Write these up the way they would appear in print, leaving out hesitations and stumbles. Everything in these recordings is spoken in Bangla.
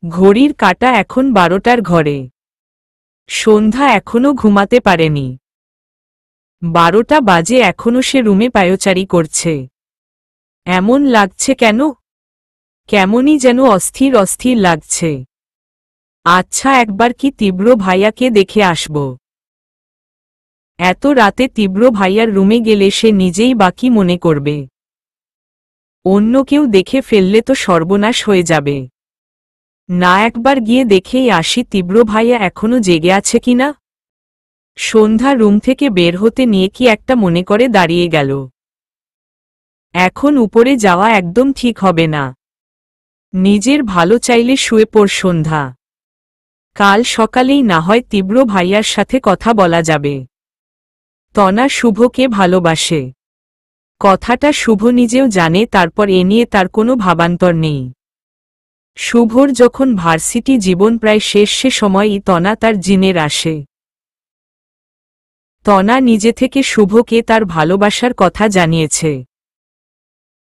ঘড়ির কাঁটা এখন 12টার ঘরে। সন্ধ্যা এখনো ঘুমাতে পারেনি। 12টা বাজে এখনো সে রুমে পায়চারি করছে। এমন লাগছে কেন? কেমনই যেন অস্থির অস্থির লাগছে। আচ্ছা, একবার কি তীব্র ভাইয়াকে দেখে আসব। এত রাতে তীব্র ভাইয়ার রুমে গেলে সে নিজেই বাকি মনে করবে। অন্য কেউ দেখে ফেললে তো সর্বনাশ হয়ে যাবে। না, একবার গিয়ে দেখেই আসি তীব্র ভাইয়া এখনো জেগে আছে কিনা। সন্ধ্যা রুম থেকে বের হতে নিয়ে কি একটা মনে করে দাঁড়িয়ে গেল। এখন উপরে যাওয়া একদম ঠিক হবে না। নিজের ভালো চাইলে শুয়ে পড় সন্ধ্যা। কাল সকালেই না হয় তীব্র ভাইয়ার সাথে কথা বলা যাবে। তনা শুভকে ভালোবাসে। কথাটা শুভ নিজেও জানে, তারপর এ নিয়ে তার কোনো ভাবান্তর নেই। শুভর যখন ভার্সিটি জীবন প্রায় শেষ, সে সময়ই তনা তার জিনের আসে। তনা নিজে থেকে শুভকে তার ভালোবাসার কথা জানিয়েছে।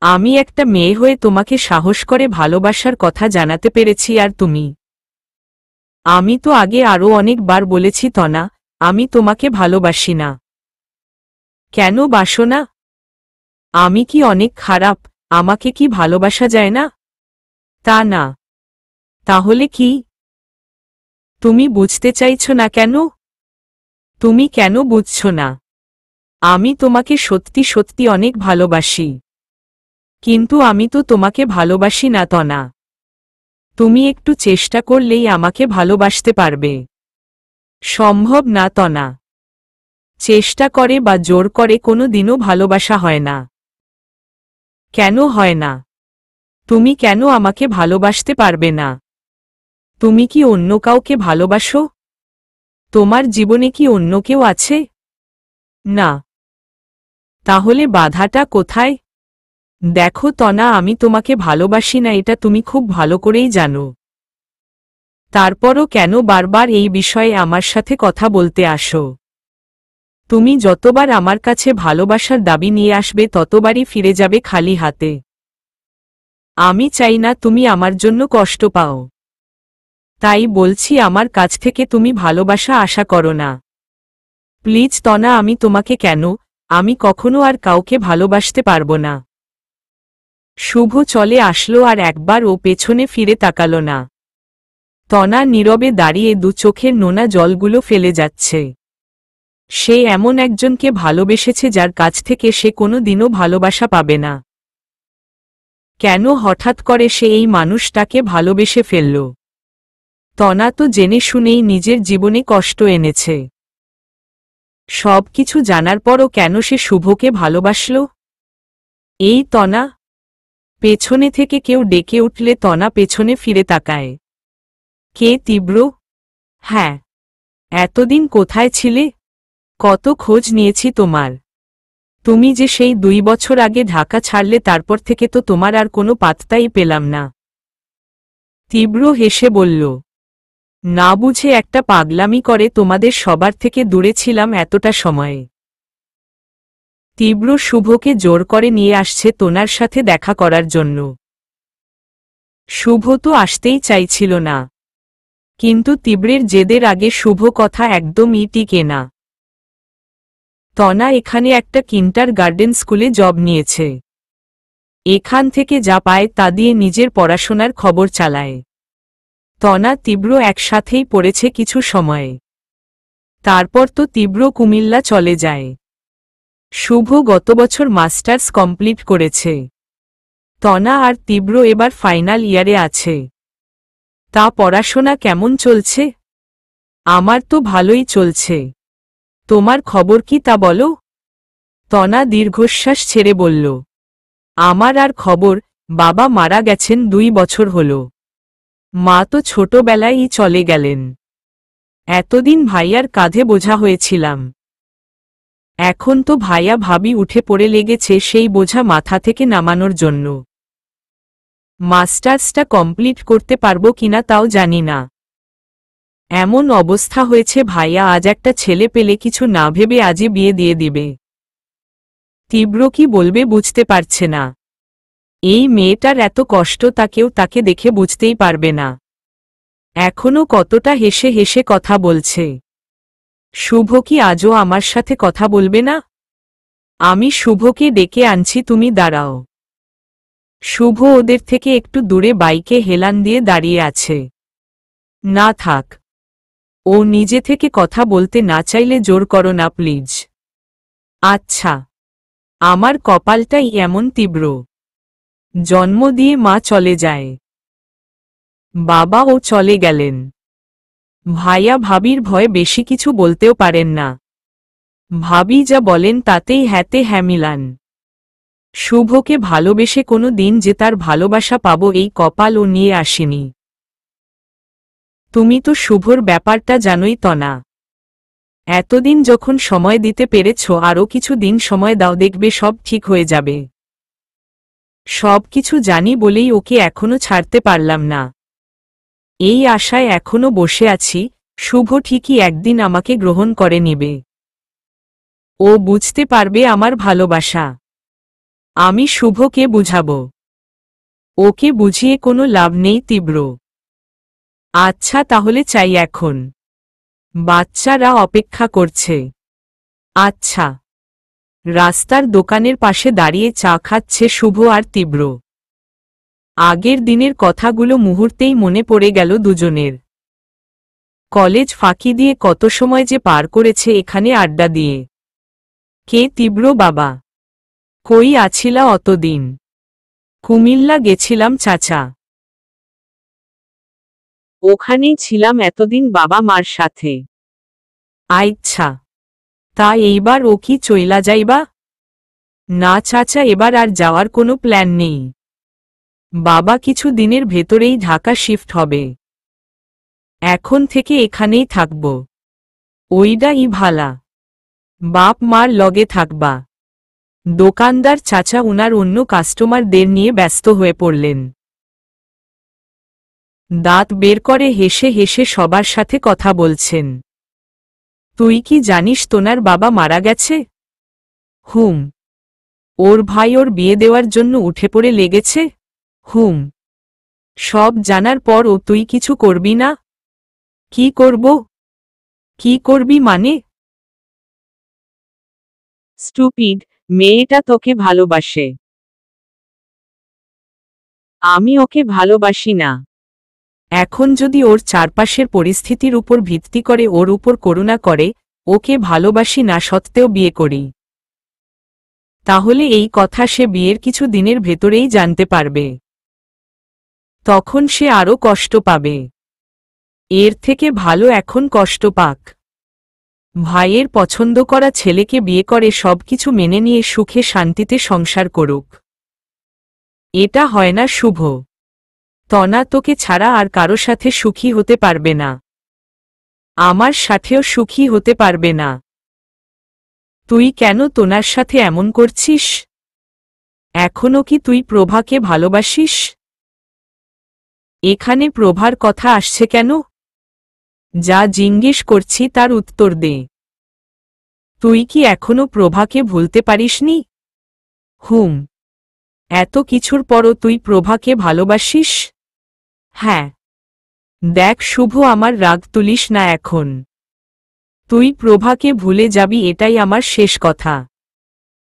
আমি একটা মেয়ে হয়ে তোমাকে সাহস করে ভালোবাসার কথা জানাতে পেরেছি, আর তুমি? আমি তো আগে আরও অনেকবার বলেছি তনা, আমি তোমাকে ভালোবাসি না। কেন বাসো না? আমি কি অনেক খারাপ? আমাকে কি ভালোবাসা যায় না? তা না। তাহলে কি? তুমি বুঝতে চাইছো না কেন? তুমি কেন বুঝছো না? আমি তোমাকে সত্যি সত্যি অনেক ভালোবাসি। কিন্তু আমি তো তোমাকে ভালোবাসি না তনা। তুমি একটু চেষ্টা করলেই আমাকে ভালোবাসতে পারবে। সম্ভব না তনা। চেষ্টা করে বা জোর করে কোনো দিনও ভালোবাসা হয় না। কেন হয় না? তুমি কেন আমাকে ভালোবাসতে পারবে না? তুমি কি অন্য কাউকে ভালোবাসো? তোমার জীবনে কি অন্য কেউ আছে? না। তাহলে বাধাটা কোথায়? দেখো তনা, আমি তোমাকে ভালোবাসি না, এটা তুমি খুব ভালো করেই জানো। তারপরও কেন বারবার এই বিষয়ে আমার সাথে কথা বলতে আসো? তুমি যতবার আমার কাছে ভালোবাসার দাবি নিয়ে আসবে ততবারই ফিরে যাবে খালি হাতে। আমি চাই না তুমি আমার জন্য কষ্ট পাও। তাই বলছি, আমার কাছ থেকে তুমি ভালোবাসা আশা করো না। প্লিজ তনা, আমি তোমাকে কেন, আমি কখনো আর কাউকে ভালোবাসতে পারবো না। শুভ চলে আসলো আর একবার ও পেছনে ফিরে তাকালো না। তনা নীরবে দাঁড়িয়ে দু চোখের নোনা জলগুলো ফেলে যাচ্ছে। সে এমন একজনকে ভালোবেসেছে যার কাছ থেকে সে কোনো দিনও ভালোবাসা পাবে না। কেন হঠাৎ করে সে এই মানুষটাকে ভালোবেসে ফেলল? তনা তো জেনে শুনেই নিজের জীবনে কষ্ট এনেছে। সব কিছু জানার পরও কেন সে শুভকে ভালোবাসল? এই তনা। পেছনে থেকে কেউ ডেকে উঠলে তনা পেছনে ফিরে তাকায়। কে? তীব্র? হ্যাঁ। এতদিন কোথায় ছিলে? কত খোঁজ নিয়েছি তোমার। তুমি যে সেই 2 বছর আগে ঢাকা ছাড়লে, তারপর থেকে তো তোমার আর কোনো পাত্তাই পেলাম না। তীব্র হেসে বলল, না বুঝে একটা পাগলামি করে তোমাদের সবার থেকে দূরে ছিলাম এতটা সময়ে। তীব্র শুভকে জোর করে নিয়ে আসছে তোনার সাথে দেখা করার জন্য। শুভ তো আসতেই চাইছিল না, কিন্তু তীব্রের জেদের আগে শুভ কথা একদমই টিকে না। তনা এখানে একটা কিন্ডারগার্টেন স্কুলে জব নিয়েছে। এখান থেকে যা পায় তা দিয়ে নিজের পড়াশোনার খবর চালায়। তনা তীব্র একসাথেই পড়েছে কিছু সময়ে। তারপর তো তীব্র কুমিল্লা চলে যায়। শুভ গত বছর মাস্টার্স কমপ্লিট করেছে। তনা আর তীব্র এবার ফাইনাল ইয়ারে আছে। তা পড়াশোনা কেমন চলছে? আমার তো ভালোই চলছে। তোমার খবর কি তা বলো? তনা দীর্ঘশ্বাস ছেড়ে বলল, আমার আর খবর, বাবা মারা গেছেন 2 বছর হল। মা তো ছোটবেলায়ই চলে গেলেন। এতদিন ভাইয়ার কাঁধে বোঝা হয়েছিলাম। এখন তো ভাইয়া ভাবি উঠে পড়ে লেগেছে সেই বোঝা মাথা থেকে নামানোর জন্য। মাস্টার্সটা কমপ্লিট করতে পারবো কিনা তাও জানি না। এমন অবস্থা হয়েছে, ভাইয়া আজ একটা ছেলে পেলে কিছু না ভেবে আজই বিয়ে দিয়ে দিবে। তীব্র কি বলবে বুঝতে পারছে না। এই মেয়েটার এত কষ্ট তাকেও তাকে দেখে বুঝতেই পারবে না। এখনো কতটা হেসে হেসে কথা বলছে। শুভ কি আজও আমার সাথে কথা বলবে না? আমি শুভকে ডেকে আনছি, তুমি দাঁড়াও। শুভ ওদের থেকে একটু দূরে বাইকে হেলান দিয়ে দাঁড়িয়ে আছে। না থাক, ও নিজে থেকে কথা বলতে না চাইলে জোর করো না প্লিজ। আচ্ছা, আমার কপালটাই এমন তীব্র। জন্ম দিয়ে মা চলে যায়, বাবাও চলে গেলেন, ভাইয়া ভাবির ভয়ে বেশি কিছু বলতেও পারেন না। ভাবি যা বলেন তাতেই হ্যাঁতে হ্যাঁ মিলান। শুভকে ভালোবেসে কোনো দিন যে তার ভালোবাসা পাবো এই কপাল ও নিয়ে আসেনি। তুমি তো শুভর ব্যাপারটা জানোই তনা। এতদিন যখন সময় দিতে পেরেছ, আরও কিছু দিন সময় দাও, দেখবে সব ঠিক হয়ে যাবে। সব কিছু জানি বলেই ওকে এখনো ছাড়তে পারলাম না। এই আশায় এখনো বসে আছি, শুভ ঠিকই একদিন আমাকে গ্রহণ করে নেবে। ও বুঝতে পারবে আমার ভালোবাসা। আমি শুভকে বুঝাব। ওকে বুঝিয়ে কোনো লাভ নেই তীব্র। আচ্ছা তাহলে চাই এখন। বাচ্চারা অপেক্ষা করছে। আচ্ছা। রাস্তার দোকানের পাশে দাঁড়িয়ে চা খাচ্ছে শুভ আর তীব্র। আগের দিনের কথাগুলো মুহূর্তেই মনে পড়ে গেল দুজনের। কলেজ ফাঁকি দিয়ে কত সময় যে পার করেছে এখানে আড্ডা দিয়ে। কে তীব্র বাবা? কই আছিলা অতদিন? কুমিল্লা গেছিলাম চাচা। ওখানেই ছিলাম এতদিন বাবা মার সাথে। আচ্ছা, তা এইবার ও কি চইলা যাইবা? না চাচা, এবার আর যাওয়ার কোনো প্ল্যান নেই। বাবা কিছু দিনের ভেতরেই ঢাকা শিফট হবে। এখন থেকে এখানেই থাকব। ওইডাই ভালা, বাপ মার লগে থাকবা। দোকানদার চাচা উনার অন্য কাস্টমারদের নিয়ে ব্যস্ত হয়ে পড়লেন। দাঁত বের করে হেসে হেসে সবার সাথে কথা বলছেন। তুই কি জানিস তোনার বাবা মারা গেছে? হুম। ওর ভাই ওর বিয়ে দেওয়ার জন্য উঠে পড়ে লেগেছে? হুম। সব জানার পরও তুই কিছু করবি না? কি করব? কি করবি মানে? স্টুপিড, মেয়েটা তোকে ভালোবাসে। আমি ওকে ভালোবাসি না। এখন যদি ওর চারপাশের পরিস্থিতির উপর ভিত্তি করে ওর উপর করুণা করে ওকে ভালোবাসি না সত্ত্বেও বিয়ে করি, তাহলে এই কথা সে বিয়ের কিছু দিনের ভেতরেই জানতে পারবে। তখন সে আরও কষ্ট পাবে। এর থেকে ভালো এখন কষ্ট পাক। ভাইয়ের পছন্দ করা ছেলেকে বিয়ে করে সবকিছু মেনে নিয়ে সুখে শান্তিতে সংসার করুক। এটা হয় না শুভ। তনা তোকে ছাড়া আর কারো সাথে সুখী হতে পারবে না। আমার সাথেও সুখী হতে পারবে না। তুই কেন তোনার সাথে এমন করছিস? এখনো কি তুই প্রভাকে ভালোবাসিস? এখানে প্রভার কথা আসছে কেন? যা জিজ্ঞেস করছি তার উত্তর দে। তুই কি এখনো প্রভাকে ভুলতে পারিসনি? হুম। এত কিছুর পরও তুই প্রভাকে ভালোবাসিস? হ্যাঁ। দেখ শুভ, আমার রাগ তুলিস না এখন। তুই প্রভাকে ভুলে যাবি এটাই আমার শেষ কথা।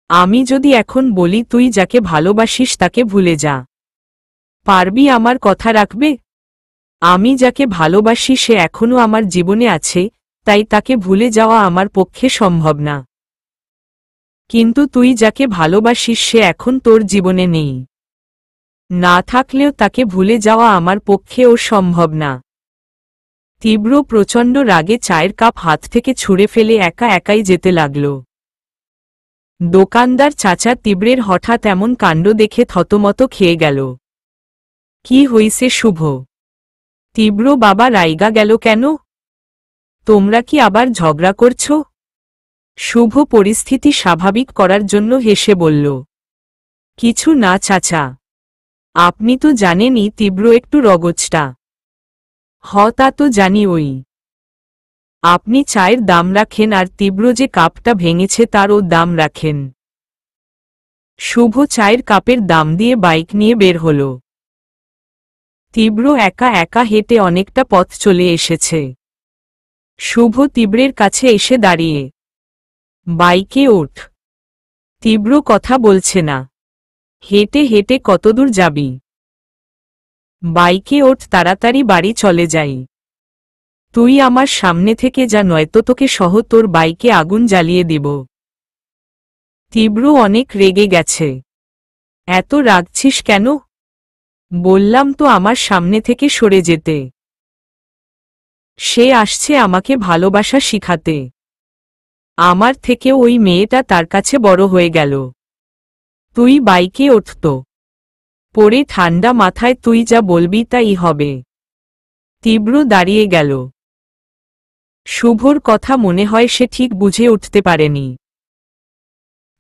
আমি যদি এখন বলি তুই যাকে ভালোবাসিস তাকে ভুলে যা, পারবি আমার কথা রাখবে? আমি যাকে ভালোবাসি সে এখনো আমার জীবনে আছে, তাই তাকে ভুলে যাওয়া আমার পক্ষে সম্ভব না। কিন্তু তুই যাকে ভালোবাসিস সে এখন তোর জীবনে নেই। না থাকলেও তাকে ভুলে যাওয়া আমার পক্ষেও সম্ভব না। তীব্র প্রচণ্ড রাগে চায়ের কাপ হাত থেকে ছুঁড়ে ফেলে একা একাই যেতে লাগল। দোকানদার চাচা তীব্রের হঠাৎ এমন কাণ্ড দেখে থতমত খেয়ে গেল। কি হইছে শুভ? তীব্র বাবা রাইগা গেল কেন? তোমরা কি আবার ঝগড়া করছ? শুভ পরিস্থিতি স্বাভাবিক করার জন্য হেসে বলল, কিছু না চাচা, আপনি তো জানেনই তীব্র একটু রগচটা। তা তো জানি। ওই আপনি চায়ের দাম রাখেন আর তীব্র যে কাপটা ভেঙেছে তারও দাম রাখেন। শুভ চায়ের কাপের দাম দিয়ে বাইক নিয়ে বের হল। তীব্র একা একা হেঁটে অনেকটা পথ চলে এসেছে। শুভ তীব্রের কাছে এসে দাঁড়িয়ে। বাইকে ওঠ। তীব্র কথা বলছে না। হেঁটে হেঁটে কতদূর যাবি? বাইকে ওঠ, তাড়াতাড়ি বাড়ি চলে যাই। তুই আমার সামনে থেকে যা, নয়তো তোকে সহ তোর বাইকে আগুন জ্বালিয়ে দিব। তীব্র অনেক রেগে গেছে। এত রাগছিস কেন? বললাম তো আমার সামনে থেকে সরে যেতে। সে আসছে আমাকে ভালোবাসা শিখাতে। আমার থেকে ওই মেয়েটা তার কাছে বড় হয়ে গেল। তুই বাইকে উঠত। পরে ঠান্ডা মাথায় তুই যা বলবি তাই হবে। তীব্র দাঁড়িয়ে গেল। শুভর কথা মনে হয় সে ঠিক বুঝে উঠতে পারেনি।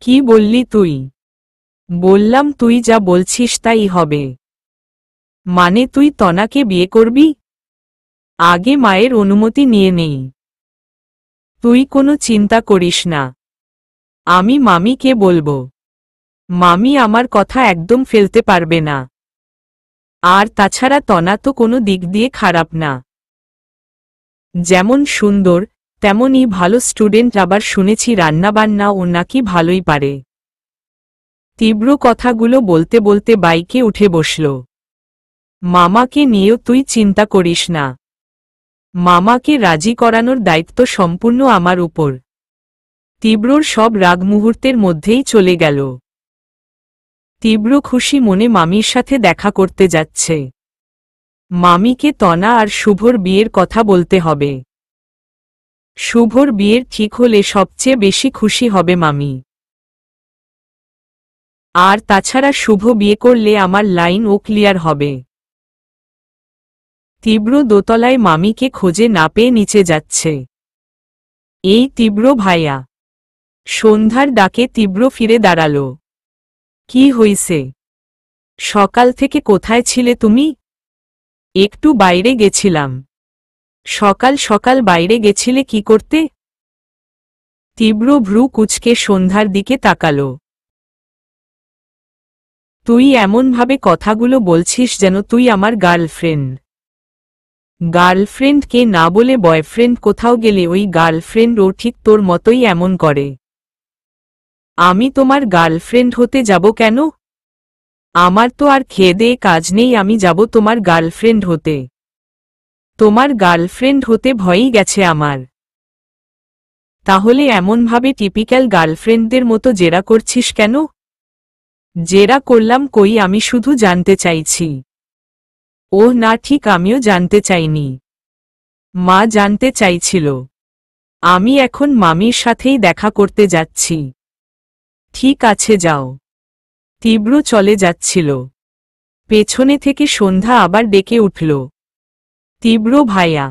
কি বললি তুই? বললাম তুই যা বলছিস তাই হবে। মানে তুই তনাকে বিয়ে করবি? আগে মায়ের অনুমতি নিয়ে নেই। তুই কোনো চিন্তা করিস না, আমি মামিকে বলবো। মামি আমার কথা একদম ফেলতে পারবে না। আর তাছাড়া তনা তো কোনো দিক দিয়ে খারাপ না। যেমন সুন্দর তেমনই ভালো স্টুডেন্ট, আবার শুনেছি রান্নাবান্না ও নাকি ভালোই পারে। তীব্র কথাগুলো বলতে বলতে বাইকে উঠে বসল। মামাকে নিয়েও তুই চিন্তা করিস না। মামাকে রাজি করানোর দায়িত্ব সম্পূর্ণ আমার উপর। তীব্রর সব রাগ মুহূর্তের মধ্যেই চলে গেল। তীব্র খুশি মনে মামির সাথে দেখা করতে যাচ্ছে। মামিকে তনা আর শুভর বিয়ের কথা বলতে হবে। শুভর বিয়ের ঠিক হলে সবচেয়ে বেশি খুশি হবে মামি। আর তাছাড়া শুভ বিয়ে করলে আমার লাইন ও ক্লিয়ার হবে। তীব্র দোতলায় মামিকে খোঁজে না পেয়ে নিচে যাচ্ছে। এই তীব্র ভাইয়া। সন্ধ্যার ডাকে তীব্র ফিরে দাঁড়াল। কি হইছে? সকাল থেকে কোথায় ছিলে তুমি? একটু বাইরে গেছিলাম। সকাল সকাল বাইরে গেছিলে কি করতে? তীব্র ভ্রু কুঁচকে সন্ধ্যার দিকে তাকাল। তুই এমনভাবে কথাগুলো বলছিস যেন তুই আমার গার্লফ্রেন্ড। গার্লফ্রেন্ডকে না বলে বয়ফ্রেন্ড। কোথাও গেলে ওই গার্লফ্রেন্ড ও ঠিক তোর মতোই এমন করে। আমি তোমার গার্লফ্রেন্ড হতে যাব কেন? আমার তো আর খেয়ে দেয়ে কাজ নেই, আমি যাব তোমার গার্লফ্রেন্ড হতে। তোমার গার্লফ্রেন্ড হতে ভয়ই গেছে আমার। তাহলে এমনভাবে টিপিক্যাল গার্লফ্রেন্ডদের মতো জেরা করছিস কেন? জেরা করলাম কই, আমি শুধু জানতে চাইছি। ওহ না, ঠিক আমিও জানতে চাইনি। মা জানতে চাইছিল। আমি এখন মামির সাথেই দেখা করতে যাচ্ছি। ঠিক আছে যাও। তীব্র চলে যাচ্ছিল। পেছনে থেকে সন্ধ্যা আবার ডেকে উঠল। তীব্র ভাইয়া।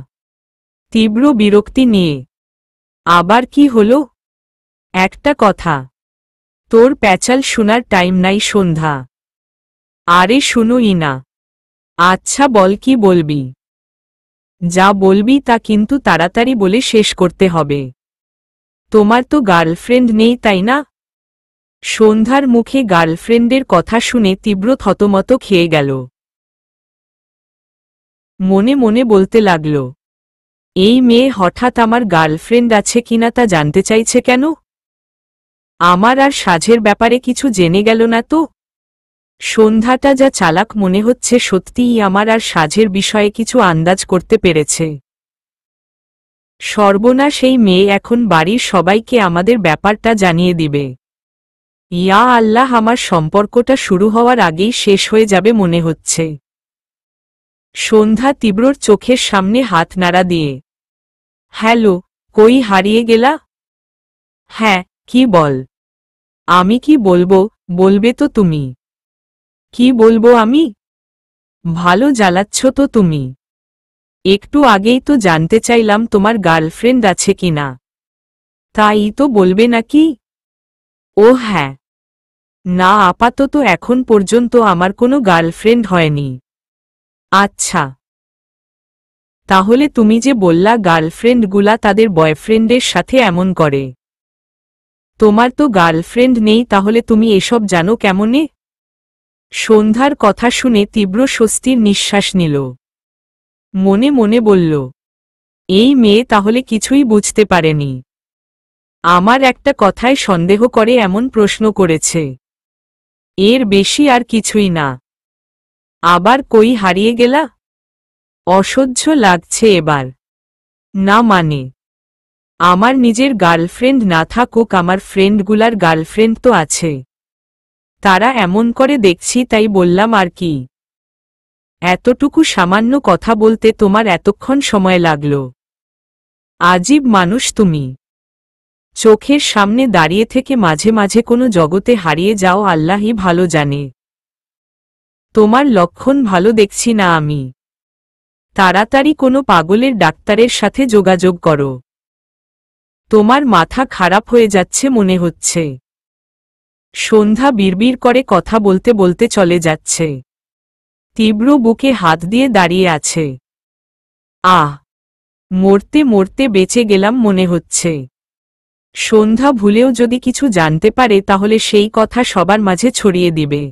তীব্র বিরক্তি নিয়ে। আবার কি হলো? একটা কথা। তোর প্যাচাল শোনার টাইম নাই সন্ধ্যা। আরে শুনোই না। আচ্ছা বল, কি বলবি? যা বলবি তা কিন্তু তাড়াতাড়ি বলে শেষ করতে হবে। তোমার তো গার্লফ্রেন্ড নেই তাই না? সন্ধ্যার মুখে গার্লফ্রেন্ডের কথা শুনে তীব্র থতমত খেয়ে গেল। মনে মনে বলতে লাগল, এই মেয়ে হঠাৎ আমার গার্লফ্রেন্ড আছে কিনা তা জানতে চাইছে কেন? আমার আর সাজের ব্যাপারে কিছু জেনে গেল না তো? সন্ধ্যাটা যা চালাক মনে হচ্ছে, সত্যিই আমার আর সাজের বিষয়ে কিছু আন্দাজ করতে পেরেছে। সর্বনাশ, এই মেয়ে এখন বাড়ির সবাইকে আমাদের ব্যাপারটা জানিয়ে দিবে। ইয়া আল্লাহ, আমার সম্পর্কটা শুরু হওয়ার আগেই শেষ হয়ে যাবে মনে হচ্ছে। সন্ধ্যা তীব্রর চোখের সামনে হাত নাড়া দিয়ে, হ্যালো, কই হারিয়ে গেলা? হ্যাঁ, কি বল? আমি কি বলবো? বলবে তো তুমি। কি বলবো আমি? ভালো জ্বালাচ্ছ তো তুমি। একটু আগেই তো জানতে চাইলাম তোমার গার্লফ্রেন্ড আছে কিনা। তাই তো বলবে নাকি? ও হ্যাঁ। না, আপাতত এখন পর্যন্ত আমার কোনো গার্লফ্রেন্ড হয়নি। আচ্ছা, তাহলে তুমি যে বললা গার্লফ্রেন্ডগুলা তাদের বয়ফ্রেন্ডের সাথে এমন করে, তোমার তো গার্লফ্রেন্ড নেই, তাহলে তুমি এসব জানো কেমনে? সন্ধ্যার কথা শুনে তীব্র স্বস্তির নিঃশ্বাস নিল। মনে মনে বলল, এই মেয়ে তাহলে কিছুই বুঝতে পারেনি। আমার একটা কথায় সন্দেহ করে এমন প্রশ্ন করেছে, এর বেশি আর কিছুই না। আবার কই হারিয়ে গেলা? অসহ্য লাগছে এবার। না মানে, আমার নিজের গার্লফ্রেন্ড না থাকুক, আমার ফ্রেন্ডগুলার গার্লফ্রেন্ড তো আছে। তারা এমন করে দেখছি তাই বললাম আর কি। এতটুকু সামান্য কথা বলতে তোমার এতক্ষণ সময় লাগল। আজীব মানুষ তুমি। চোখের সামনে দাঁড়িয়ে থেকে মাঝে মাঝে কোনো জগতে হারিয়ে যাও, আল্লাহই ভালো জানে। তোমার লক্ষণ ভালো দেখছি না আমি। তাড়াতাড়ি কোনো পাগলের ডাক্তারের সাথে যোগাযোগ করো। তোমার মাথা খারাপ হয়ে যাচ্ছে মনে হচ্ছে। সন্ধ্যা বিড়বিড় করে কথা বলতে বলতে চলে যাচ্ছে। তীব্র বুকে হাত দিয়ে দাঁড়িয়ে আছে। আহ, মরতে মরতে বেঁচে গেলাম মনে হচ্ছে। সন্ধ্যা ভুলেও যদি কিছু জানতে পারে তাহলে সেই কথা সবার মাঝে ছড়িয়ে দিবে।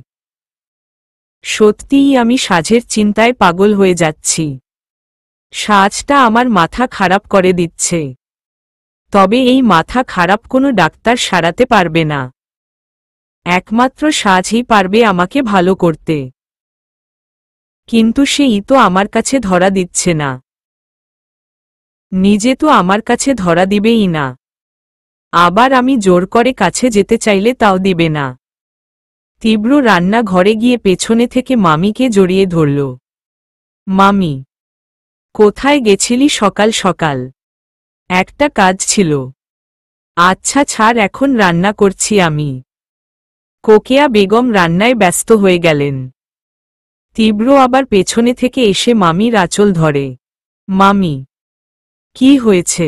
সত্যিই আমি সাজের চিন্তায় পাগল হয়ে যাচ্ছি। সাজটা আমার মাথা খারাপ করে দিচ্ছে। তবে এই মাথা খারাপ কোনো ডাক্তার সারাতে পারবে না। একমাত্র সাজই পারবে আমাকে ভালো করতে। কিন্তু সেই তো আমার কাছে ধরা দিচ্ছে না। নিজে তো আমার কাছে ধরা দিবেই না। আবার আমি জোর করে কাছে যেতে চাইলে তাও দিবে না। তীব্র রান্না ঘরে গিয়ে পেছনে থেকে মামিকে জড়িয়ে ধরল। মামি, কোথায় গেছিলি সকাল সকাল? একটা কাজ ছিল। আচ্ছা ছাড়, এখন রান্না করছি আমি। কোকেয়া বেগম রান্নায় ব্যস্ত হয়ে গেলেন। তীব্র আবার পেছনে থেকে এসে মামির আঁচল ধরে। মামি, কি হয়েছে?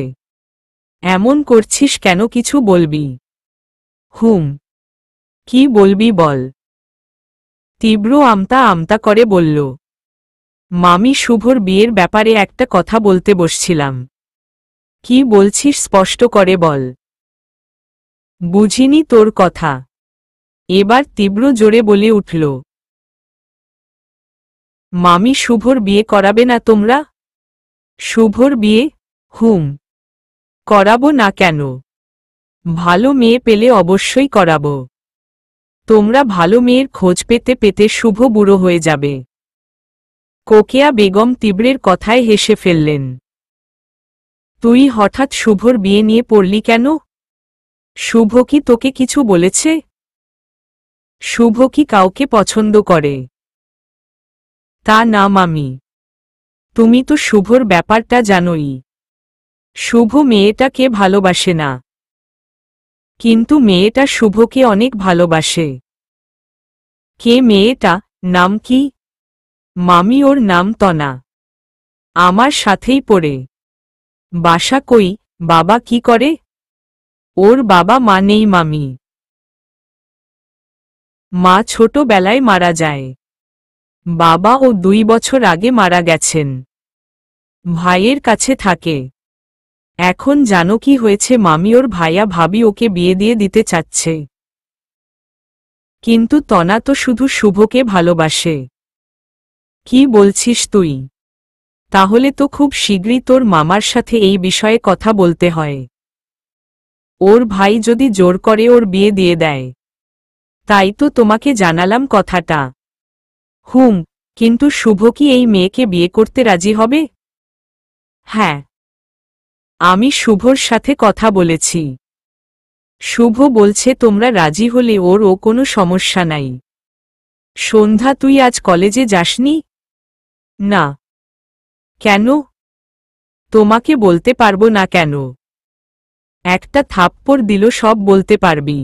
এমন করছিস কেন? কিছু বলবি? হুম, কি বলবি বল। তীব্র আমতা আমতা করে বলল, মামি, শুভর বিয়ের ব্যাপারে একটা কথা বলতে বসছিলাম। কি বলছিস স্পষ্ট করে বল। বুঝিনি তোর কথা। এবার তীব্র জোরে বলে উঠল, মামি, শুভর বিয়ে করাবে না তোমরা? শুভর বিয়ে? হুম, করাবো না কেন? ভালো মেয়ে পেলে অবশ্যই করাবো। তোমরা ভালো মেয়ের খোঁজ পেতে পেতে শুভ বুড়ো হয়ে যাবে। কোকেয়া বেগম তীব্রের কথায় হেসে ফেললেন। তুই হঠাৎ শুভর বিয়ে নিয়ে পড়লি কেন? শুভ কি তোকে কিছু বলেছে? শুভ কি কাউকে পছন্দ করে? তা না মামি, তুমি তো শুভর ব্যাপারটা জানোই। শুভ মেয়েটাকে ভালোবাসে না। কিন্তু মেয়েটা শুভকে অনেক ভালোবাসে। কে মেয়েটা? নাম কি? মামি, ওর নাম তনা। আমার সাথেই পড়ে। বাসা কই? বাবা কি করে? ওর বাবা মা নেই মামি। মা ছোটবেলায় মারা যায়। বাবা ও 2 বছর আগে মারা গেছেন। ভাইয়ের কাছে থাকে। এখন জানো কি হয়েছে মামি? ওর ভাইয়া ভাবি ওকে বিয়ে দিয়ে দিতে চাচ্ছে। কিন্তু তনা তো শুধু শুভকে ভালোবাসে। কি বলছিস তুই? তাহলে তো খুব শীঘ্রই তোর মামার সাথে এই বিষয়ে কথা বলতে হয়। ওর ভাই যদি জোর করে ওর বিয়ে দিয়ে দেয়। তাই তো তোমাকে জানালাম কথাটা। হুম, কিন্তু শুভ কি এই মেয়েকে বিয়ে করতে রাজি হবে? হ্যাঁ, আমি শুভর সাথে কথা বলেছি। শুভ বলছে তোমরা রাজি হলে ওর কোনো সমস্যা নাই। সন্ধ্যা, তুই আজ কলেজে যাসনি? না। কেন? তোমাকে বলতে পারবো না কেন? একটা থাপ্পড় দিল সব বলতে পারবি।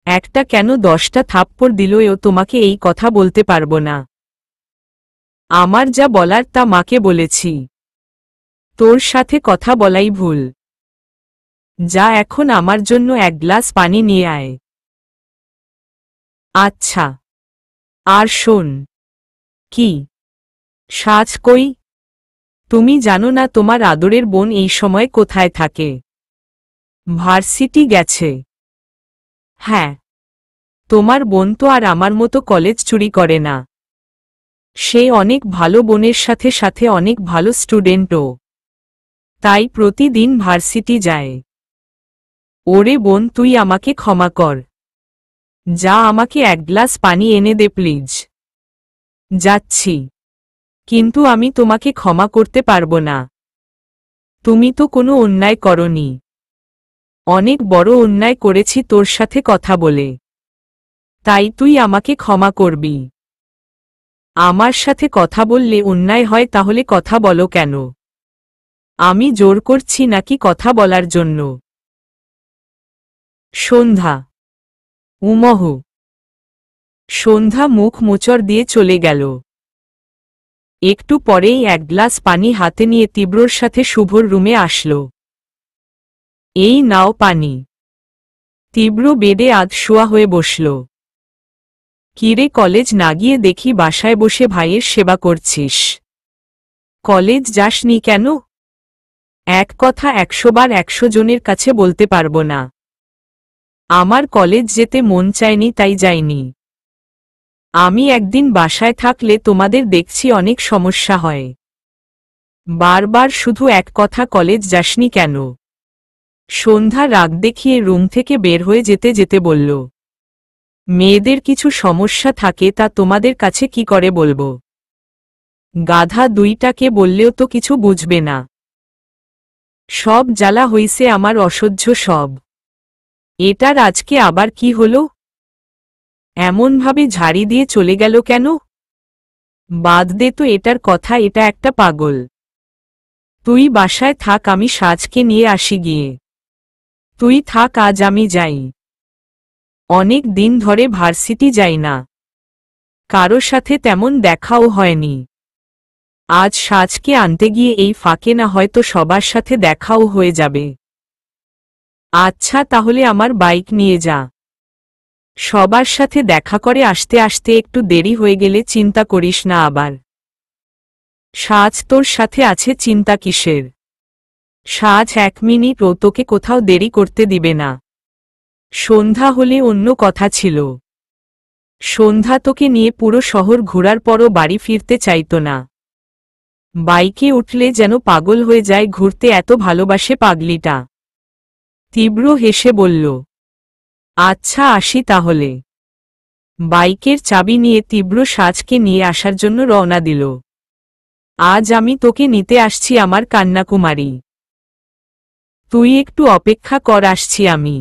একটা কেন 10টা থাপ্পড় দিলও তোমাকে এই কথা বলতে পারবো না। আমার যা বলার তা মাকে বলেছি। তোর সাথে কথা বলাই ভুল। যা এখন আমার জন্য 1 গ্লাস পানি নিয়ে আয়। আচ্ছা। আর শোন। কি? সাজ কই? তুমি জানো না তোমার আদরের বোন এই সময় কোথায় থাকে? ভার্সিটি গেছে। হ্যাঁ। তোমার বোন তো আর আমার মতো কলেজ চুরি করে না। সে অনেক ভালো বোনের সাথে সাথে অনেক ভালো স্টুডেন্টও, তাই প্রতিদিন ভার্সিটি যায়। ওরে বোন, তুই আমাকে ক্ষমা কর। যা, আমাকে এক গ্লাস পানি এনে দে প্লিজ। যাচ্ছি, কিন্তু আমি তোমাকে ক্ষমা করতে পারবো না। তুমি তো কোনো অন্যায় করনি। অনেক বড় অন্যায় করেছি তোর সাথে কথা বলে, তাই তুই আমাকে ক্ষমা করবি। আমার সাথে কথা বললে অন্যায় হয়, তাহলে কথা বলো কেন? আমি জোর করছি নাকি কথা বলার জন্য? সন্ধ্যা। উমহ। সন্ধ্যা মুখ মোচড় দিয়ে চলে গেল। একটু পরেই এক গ্লাস পানি হাতে নিয়ে তীব্রর সাথে শুভর রুমে আসলো। এই নাও পানি। তীব্র বেডে শোয়া হয়ে বসল। কিরে, কলেজ না গিয়ে দেখি বাসায় বসে ভাইয়ের সেবা করছিস। কলেজ যাসনি কেন? এক কথা 100 বার 100 জনের কাছে বলতে পারবো না। আমার কলেজ যেতে মন চায়নি, তাই যাইনি। আমি একদিন বাসায় থাকলে তোমাদের দেখছি অনেক সমস্যা হয়। বারবার শুধু এক কথা, কলেজ যাসনি কেন? সন্ধ্যা রাগ দেখিয়ে রুম থেকে বের হয়ে যেতে যেতে বলল, মেয়েদের কিছু সমস্যা থাকে, তা তোমাদের কাছে কি করে বলবো? গাধা দুইটাকে বললেও তো কিছু বুঝবে না। সব জ্বালা হইছে আমার, অসহ্য সব। এটার আজকে আবার কি হলো? এমনভাবে ঝাড়ি দিয়ে চলে গেল কেন? বাদ দে তো এটার কথা, এটা একটা পাগল। তুই বাসায় থাক, আমি সাজকে নিয়ে আসি গিয়ে। তুই থাক, আজ আমি যাই। অনেক দিন ধরে ভার্সিটি যাই না, কারো সাথে তেমন দেখাও হয়নি। আজ সাজকে আনতে গিয়ে এই ফাঁকে না হয়তো সবার সাথে দেখাও হয়ে যাবে। আচ্ছা, তাহলে আমার বাইক নিয়ে যা। সবার সাথে দেখা করে আসতে আসতে একটু দেরি হয়ে গেলে চিন্তা করিস না আবার। সাজ তোর সাথে আছে, চিন্তা কিসের? সাজ 1 মিনিটও তোকে কোথাও দেরি করতে দিবে না। সন্ধ্যা হলে অন্য কথা ছিল। সন্ধ্যা তোকে নিয়ে পুরো শহর ঘোরার পরও বাড়ি ফিরতে চাইত না। বাইকে উঠলে যেন পাগল হয়ে যায়, ঘুরতে এত ভালোবাসে পাগলিটা। তীব্র হেসে বলল, আচ্ছা আসি তাহলে। বাইকের চাবি নিয়ে তীব্র সাজকে নিয়ে আসার জন্য রওনা দিল। আজ আমি তোকে নিতে আসছি আমার কন্যাকুমারী। তুই একটু অপেক্ষা কর, আসছি আমি।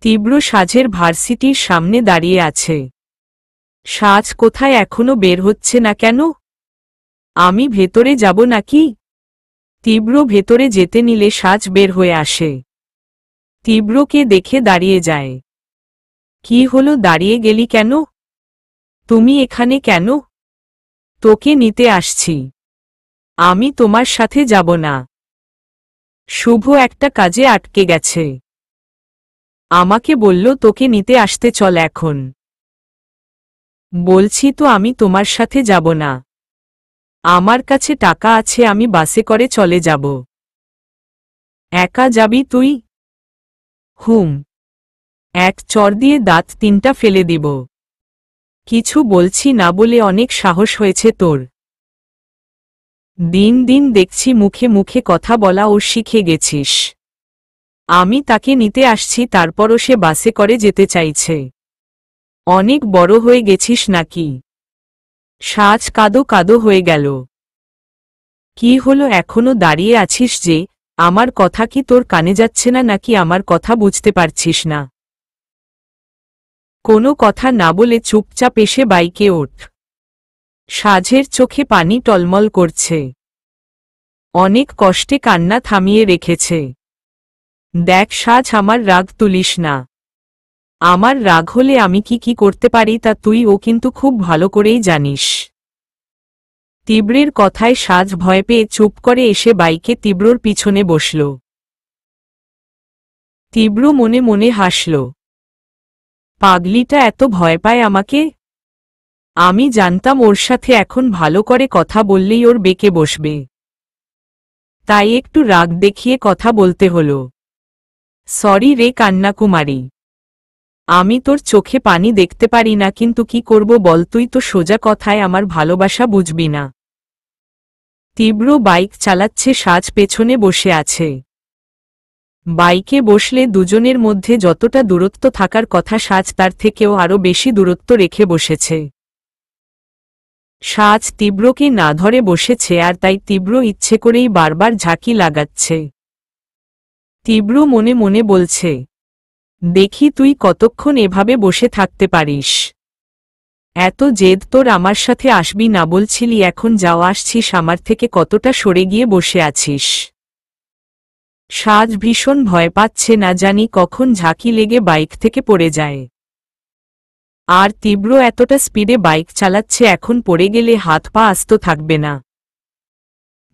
তীব্র সাজের ভার্সিটির সামনে দাঁড়িয়ে আছে। সাজ কোথায়, এখনো বের হচ্ছে না কেন? আমি ভেতরে যাব নাকি? তীব্র ভেতরে যেতে নিলে সাজ বের হয়ে আসে। তীব্রকে দেখে দাঁড়িয়ে যায়। কি হলো, দাঁড়িয়ে গেলি কেন? তুমি এখানে কেন? তোকে নিতে আসছি। আমি তোমার সাথে যাব না। শুভ একটা কাজে আটকে গেছে। আমাকে বলল তোকে নিতে আসতে, চল এখন। বলছি তো আমি তোমার সাথে যাব না। আমার কাছে টাকা আছে, আমি বাসে করে চলে যাব। একা যাবি তুই? হুম। এক চড় দিয়ে দাঁত 3টা ফেলে দিব। কিছু বলছি না বলে অনেক সাহস হয়েছে তোর। দিন দিন দেখছি মুখে মুখে কথা বলা ও শিখে গেছিস। আমি তাকে নিতে আসছি, তারপরও সে বাসে করে যেতে চাইছে। অনেক বড় হয়ে গেছিস নাকি? সাজ কাদো কাদো হয়ে গেল। কি হলো, এখনো দাঁড়িয়ে আছিস যে? আমার কথা কি তোর কানে যাচ্ছে না, নাকি আমার কথা বুঝতে পারছিস না? কোনো কথা না বলে চুপচাপ এসে বাইকে ওঠ। সাজের চোখে পানি টলমল করছে। অনেক কষ্টে কান্না থামিয়ে রেখেছে। দেখ সাজ, আমার রাগ তুলিস না। আমার রাগ হলে আমি কি করতে পারি তা তুই ও কিন্তু খুব ভালো করেই জানিস। তীব্রের কথায় সাজ ভয় পেয়ে চুপ করে এসে বাইকে তীব্রর পিছনে বসল। তীব্র মনে মনে হাসল। পাগলিটা এত ভয় পায় আমাকে? আমি জানতাম ওর সাথে এখন ভালো করে কথা বললেই ওর বেঁকে বসবে, তাই একটু রাগ দেখিয়ে কথা বলতে হলো। সরি রে কন্যাকুমারী। আমি তোর চোখে পানি দেখতে পারি না, কিন্তু কি করব বল, তুই তো সোজা কথায় আমার ভালোবাসা বুঝবি না। তীব্র বাইক চালাচ্ছে, সাজ পেছনে বসে আছে। বাইকে বসলে দুজনের মধ্যে যতটা দূরত্ব থাকার কথা, সাজ তার থেকেও আরও বেশি দূরত্ব রেখে বসেছে। সাজ তীব্রকে না ধরে বসেছে, আর তাই তীব্র ইচ্ছে করেই বারবার ঝাঁকি লাগাচ্ছে। তীব্র মনে মনে বলছে, দেখি তুই কতক্ষণ এভাবে বসে থাকতে পারিস। এত জেদ তোর, আমার সাথে আসবি না বলছিলি, এখন যাও আসছিস, আমার থেকে কতটা সরে গিয়ে বসে আছিস। সাজ ভীষণ ভয় পাচ্ছে, না জানি কখন ঝাঁকি লেগে বাইক থেকে পড়ে যায়। আর তীব্র এতটা স্পিডে বাইক চালাচ্ছে, এখন পড়ে গেলে হাত পা আস্ত থাকবে না।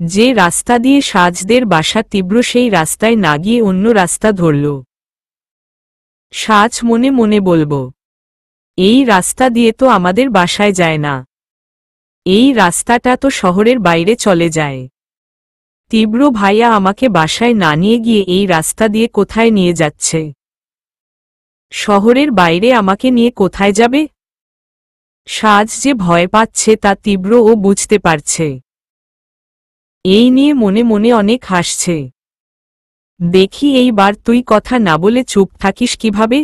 যে রাস্তা দিয়ে সাজদের বাসা, তীব্র সেই রাস্তায় না গিয়ে অন্য রাস্তা ধরল। সাজ মনে মনে বলবো, এই রাস্তা দিয়ে তো আমাদের বাসায় যায় না, এই রাস্তাটা তো শহরের বাইরে চলে যায়। তীব্র ভাইয়া আমাকে বাসায় না নিয়ে গিয়ে এই রাস্তা দিয়ে কোথায় নিয়ে যাচ্ছে? শহরের বাইরে আমাকে নিয়ে কোথায় যাবে? সাজ যে ভয় পাচ্ছে তা তীব্রও বুঝতে পারছে। এই নিয়ে মনে মনে অনেক হাসছে। দেখি এইবার তুই কথা না বলে চুপ থাকিস কিভাবে?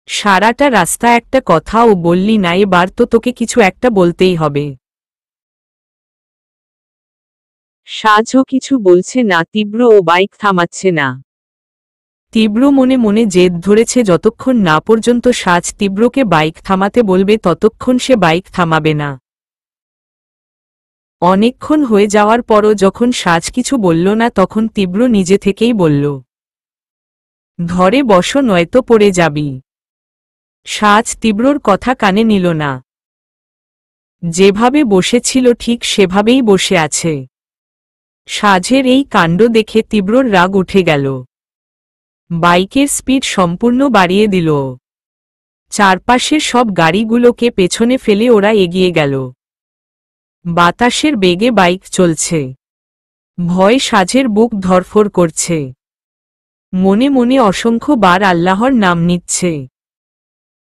সারাটা রাস্তা একটা কথাও বললি না, এবার তো তোকে কিছু একটা বলতেই হবে। সাজও কিছু বলছে না, তীব্র ও বাইক থামাচ্ছে না। তীব্র মনে মনে জেদ ধরেছে, যতক্ষণ না পর্যন্ত সাজ তীব্রকে বাইক থামাতে বলবে ততক্ষণ সে বাইক থামাবে না। অনেকক্ষণ হয়ে যাওয়ার পরও যখন সাজ কিছু বলল না, তখন তীব্র নিজে থেকেই বলল, ধরে বসো নয়তো পড়ে যাবি। সাজ তীব্রর কথা কানে নিল না। যেভাবে বসেছিল ঠিক সেভাবেই বসে আছে। সাজের এই কাণ্ড দেখে তীব্রর রাগ উঠে গেল। বাইকের স্পিড সম্পূর্ণ বাড়িয়ে দিল। চারপাশের সব গাড়িগুলোকে পেছনে ফেলে ওরা এগিয়ে গেল। বাতাসের বেগে বাইক চলছে। ভয় সাজের বুক ধরফর করছে। মনে মনে অসংখ্য বার আল্লাহর নাম নিচ্ছে।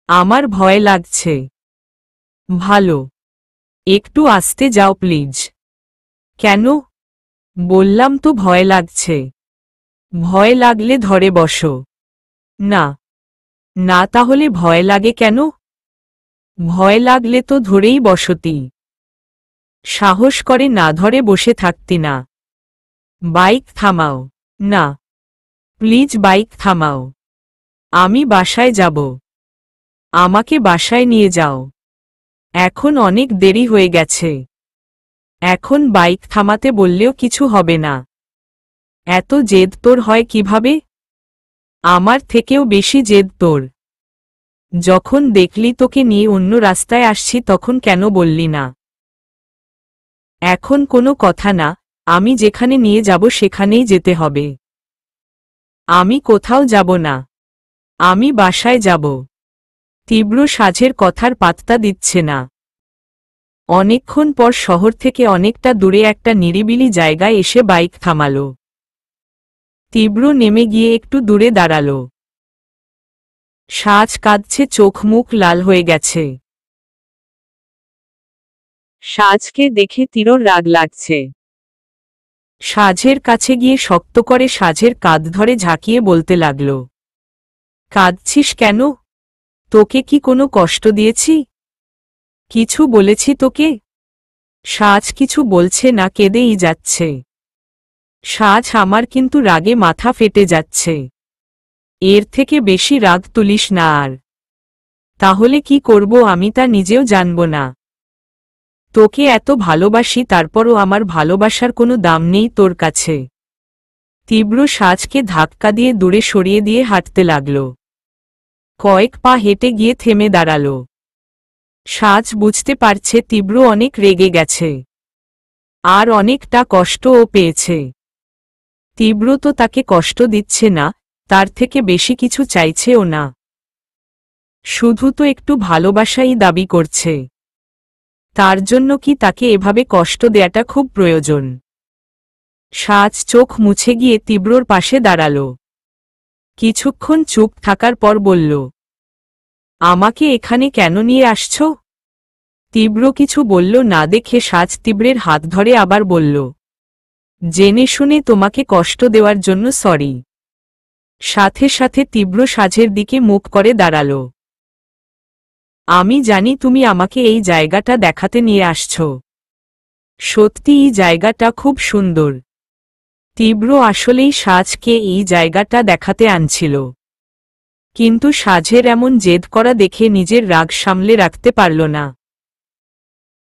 আমার ভয় লাগছে। ভালো, একটু আস্তে যাও প্লিজ। কেন? বললাম তো ভয় লাগছে। ভয় লাগলে ধরে বসো। না না, তাহলে ভয় লাগে কেন? ভয় লাগলে তো ধরেই বসতি। সাহস করে না ধরে বসে থাকতি না। বাইক থামাও। না প্লিজ বাইক থামাও। আমি বাসায় যাব। আমাকে বাসায় নিয়ে যাও। এখন অনেক দেরি হয়ে গেছে। এখন বাইক থামাতে বললেও কিছু হবে না। এত জেদ তোর হয় কিভাবে? আমার থেকেও বেশি জেদ তোর। যখন দেখলি তোকে নিয়ে অন্য রাস্তায় আসছি তখন কেন বললি না? এখন কোনো কথা না, আমি যেখানে নিয়ে যাব সেখানেই যেতে হবে। আমি কোথাও যাব না। আমি বাসায় যাব। তীব্র সাজের কথার পাত্তা দিচ্ছে না। অনেকক্ষণ পর শহর থেকে অনেকটা দূরে একটা নিরিবিলি জায়গায় এসে বাইক থামালো। তীব্র নেমে গিয়ে একটু দূরে দাঁড়াল। সাজ কাঁদছে, চোখ মুখ লাল হয়ে গেছে। সাজকে দেখে তীব্রর রাগ লাগছে। সাজের কাছে গিয়ে শক্ত করে সাজের কাঁধ ধরে ঝাঁকিয়ে বলতে লাগল, কাঁদছিস কেন? তোকে কি কোনো কষ্ট দিয়েছি? কিছু বলেছি তোকে? সাজ কিছু বলছে না, কেঁদেই যাচ্ছে। সাজ আমার কিন্তু রাগে মাথা ফেটে যাচ্ছে। এর থেকে বেশি রাগ তুলিস না আর। তাহলে কি করব আমি তা নিজেও জানব না। তোকে এত ভালোবাসি, তারপরও আমার ভালোবাসার কোনো দাম নেই তোর কাছে। তীব্র সাজকে ধাক্কা দিয়ে দূরে সরিয়ে দিয়ে হাঁটতে লাগল। কয়েক পা হেঁটে গিয়ে থেমে দাঁড়াল। সাজ বুঝতে পারছে তীব্র অনেক রেগে গেছে। আর অনেকটা কষ্টও পেয়েছে। তীব্র তো তাকে কষ্ট দিচ্ছে না, তার থেকে বেশি কিছু চাইছেও না। শুধু তো একটু ভালোবাসাই দাবি করছে। তার জন্য কি তাকে এভাবে কষ্ট দেয়াটা খুব প্রয়োজন? সাজ চোখ মুছে গিয়ে তীব্রর পাশে দাঁড়াল। কিছুক্ষণ চুপ থাকার পর বলল, আমাকে এখানে কেন নিয়ে আসছো? তীব্র কিছু বলল না দেখে সাজ তীব্রের হাত ধরে আবার বলল, জেনে শুনে তোমাকে কষ্ট দেওয়ার জন্য সরি। সাথে সাথে তীব্র সাজের দিকে মুখ করে দাঁড়াল। আমি জানি তুমি আমাকে এই জায়গাটা দেখাতে নিয়ে আসছো। সত্যি এই জায়গাটা খুব সুন্দর। তীব্র আসলেই সাজকে এই জায়গাটা দেখাতে আনছিল, কিন্তু সাজের এমন জেদ করা দেখে নিজের রাগ সামলে রাখতে পারল না।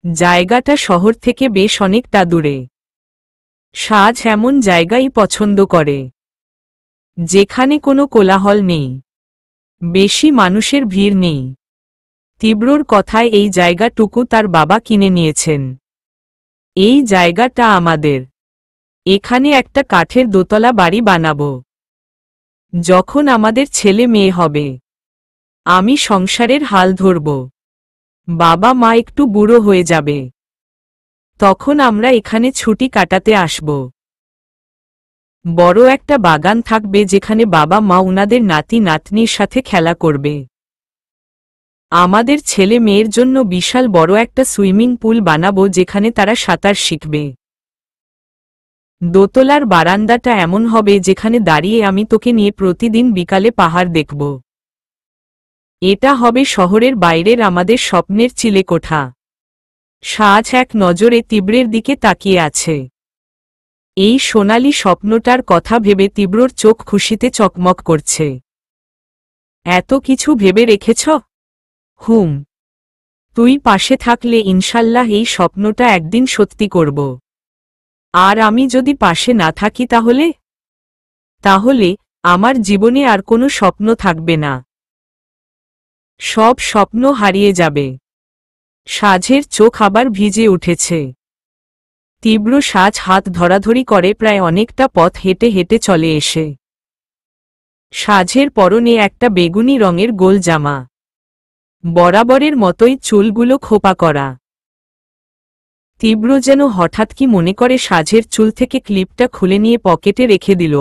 জায়গাটা শহর থেকে বেশ অনেকটা দূরে। সাজ এমন জায়গাই পছন্দ করে যেখানে কোনো কোলাহল নেই, বেশি মানুষের ভিড় নেই। তীব্রর কথায় এই জায়গাটুকু তার বাবা কিনে নিয়েছেন। এই জায়গাটা আমাদের। এখানে একটা কাঠের দোতলা বাড়ি বানাবো। যখন আমাদের ছেলে মেয়ে হবে, আমি সংসারের হাল ধরব। বাবা মা একটু বুড়ো হয়ে যাবে, তখন আমরা এখানে ছুটি কাটাতে আসব। বড় একটা বাগান থাকবে যেখানে বাবা মা উনাদের নাতি নাতনির সাথে খেলা করবে। আমাদের ছেলে মেয়ের জন্য বিশাল বড় একটা সুইমিং পুল বানাবো যেখানে তারা সাঁতার শিখবে। দোতলার বারান্দাটা এমন হবে যেখানে দাঁড়িয়ে আমি তোকে নিয়ে প্রতিদিন বিকালে পাহাড় দেখব। এটা হবে শহরের বাইরের আমাদের স্বপ্নের চিলেকোঠা। সাজ এক নজরে তীব্রের দিকে তাকিয়ে আছে। এই সোনালি স্বপ্নটার কথা ভেবে তীব্রর চোখ খুশিতে চকমক করছে। এত কিছু ভেবে রেখেছ? হুম, তুই পাশে থাকলে ইনশাল্লাহ এই স্বপ্নটা একদিন সত্যি করব। আর আমি যদি পাশে না থাকি তাহলে আমার জীবনে আর কোনো স্বপ্ন থাকবে না। সব স্বপ্ন হারিয়ে যাবে। সাজের চোখ আবার ভিজে উঠেছে। তীব্র সাজ হাত ধরাধরি করে প্রায় অনেকটা পথ হেঁটে হেঁটে চলে এসে সাজের পরনে একটা বেগুনি রঙের গোল জামা, বরাবরের মতোই চুলগুলো খোপা করা। তীব্র যেন হঠাৎ কি মনে করে সাজের চুল থেকে ক্লিপটা খুলে নিয়ে পকেটে রেখে দিল।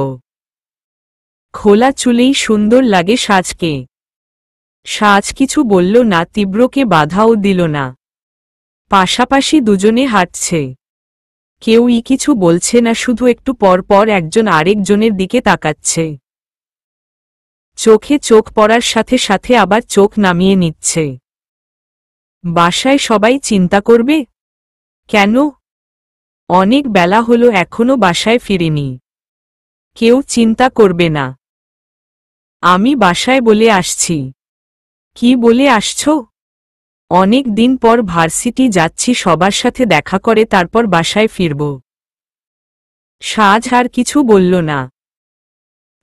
খোলা চুলেই সুন্দর লাগে সাজকে। সাজ কিছু বলল না, তীব্রকে বাধাও দিল না। পাশাপাশি দুজনে হাঁটছে। কেউই কিছু বলছে না, শুধু একটু পর পর একজন আরেকজনের দিকে তাকাচ্ছে। চোখে চোখ পড়ার সাথে সাথে আবার চোখ নামিয়ে নিচ্ছে। বাসায় সবাই চিন্তা করবে। কেন? অনেক বেলা হলো এখনো বাসায় ফিরিনি। কেউ চিন্তা করবে না। আমি বাসায় বলে আসছি। কি বলে আসছো? অনেক দিন পর ভার্সিটি যাচ্ছি, সবার সাথে দেখা করে তারপর বাসায় ফিরব। সাজ আর কিছু বলল না।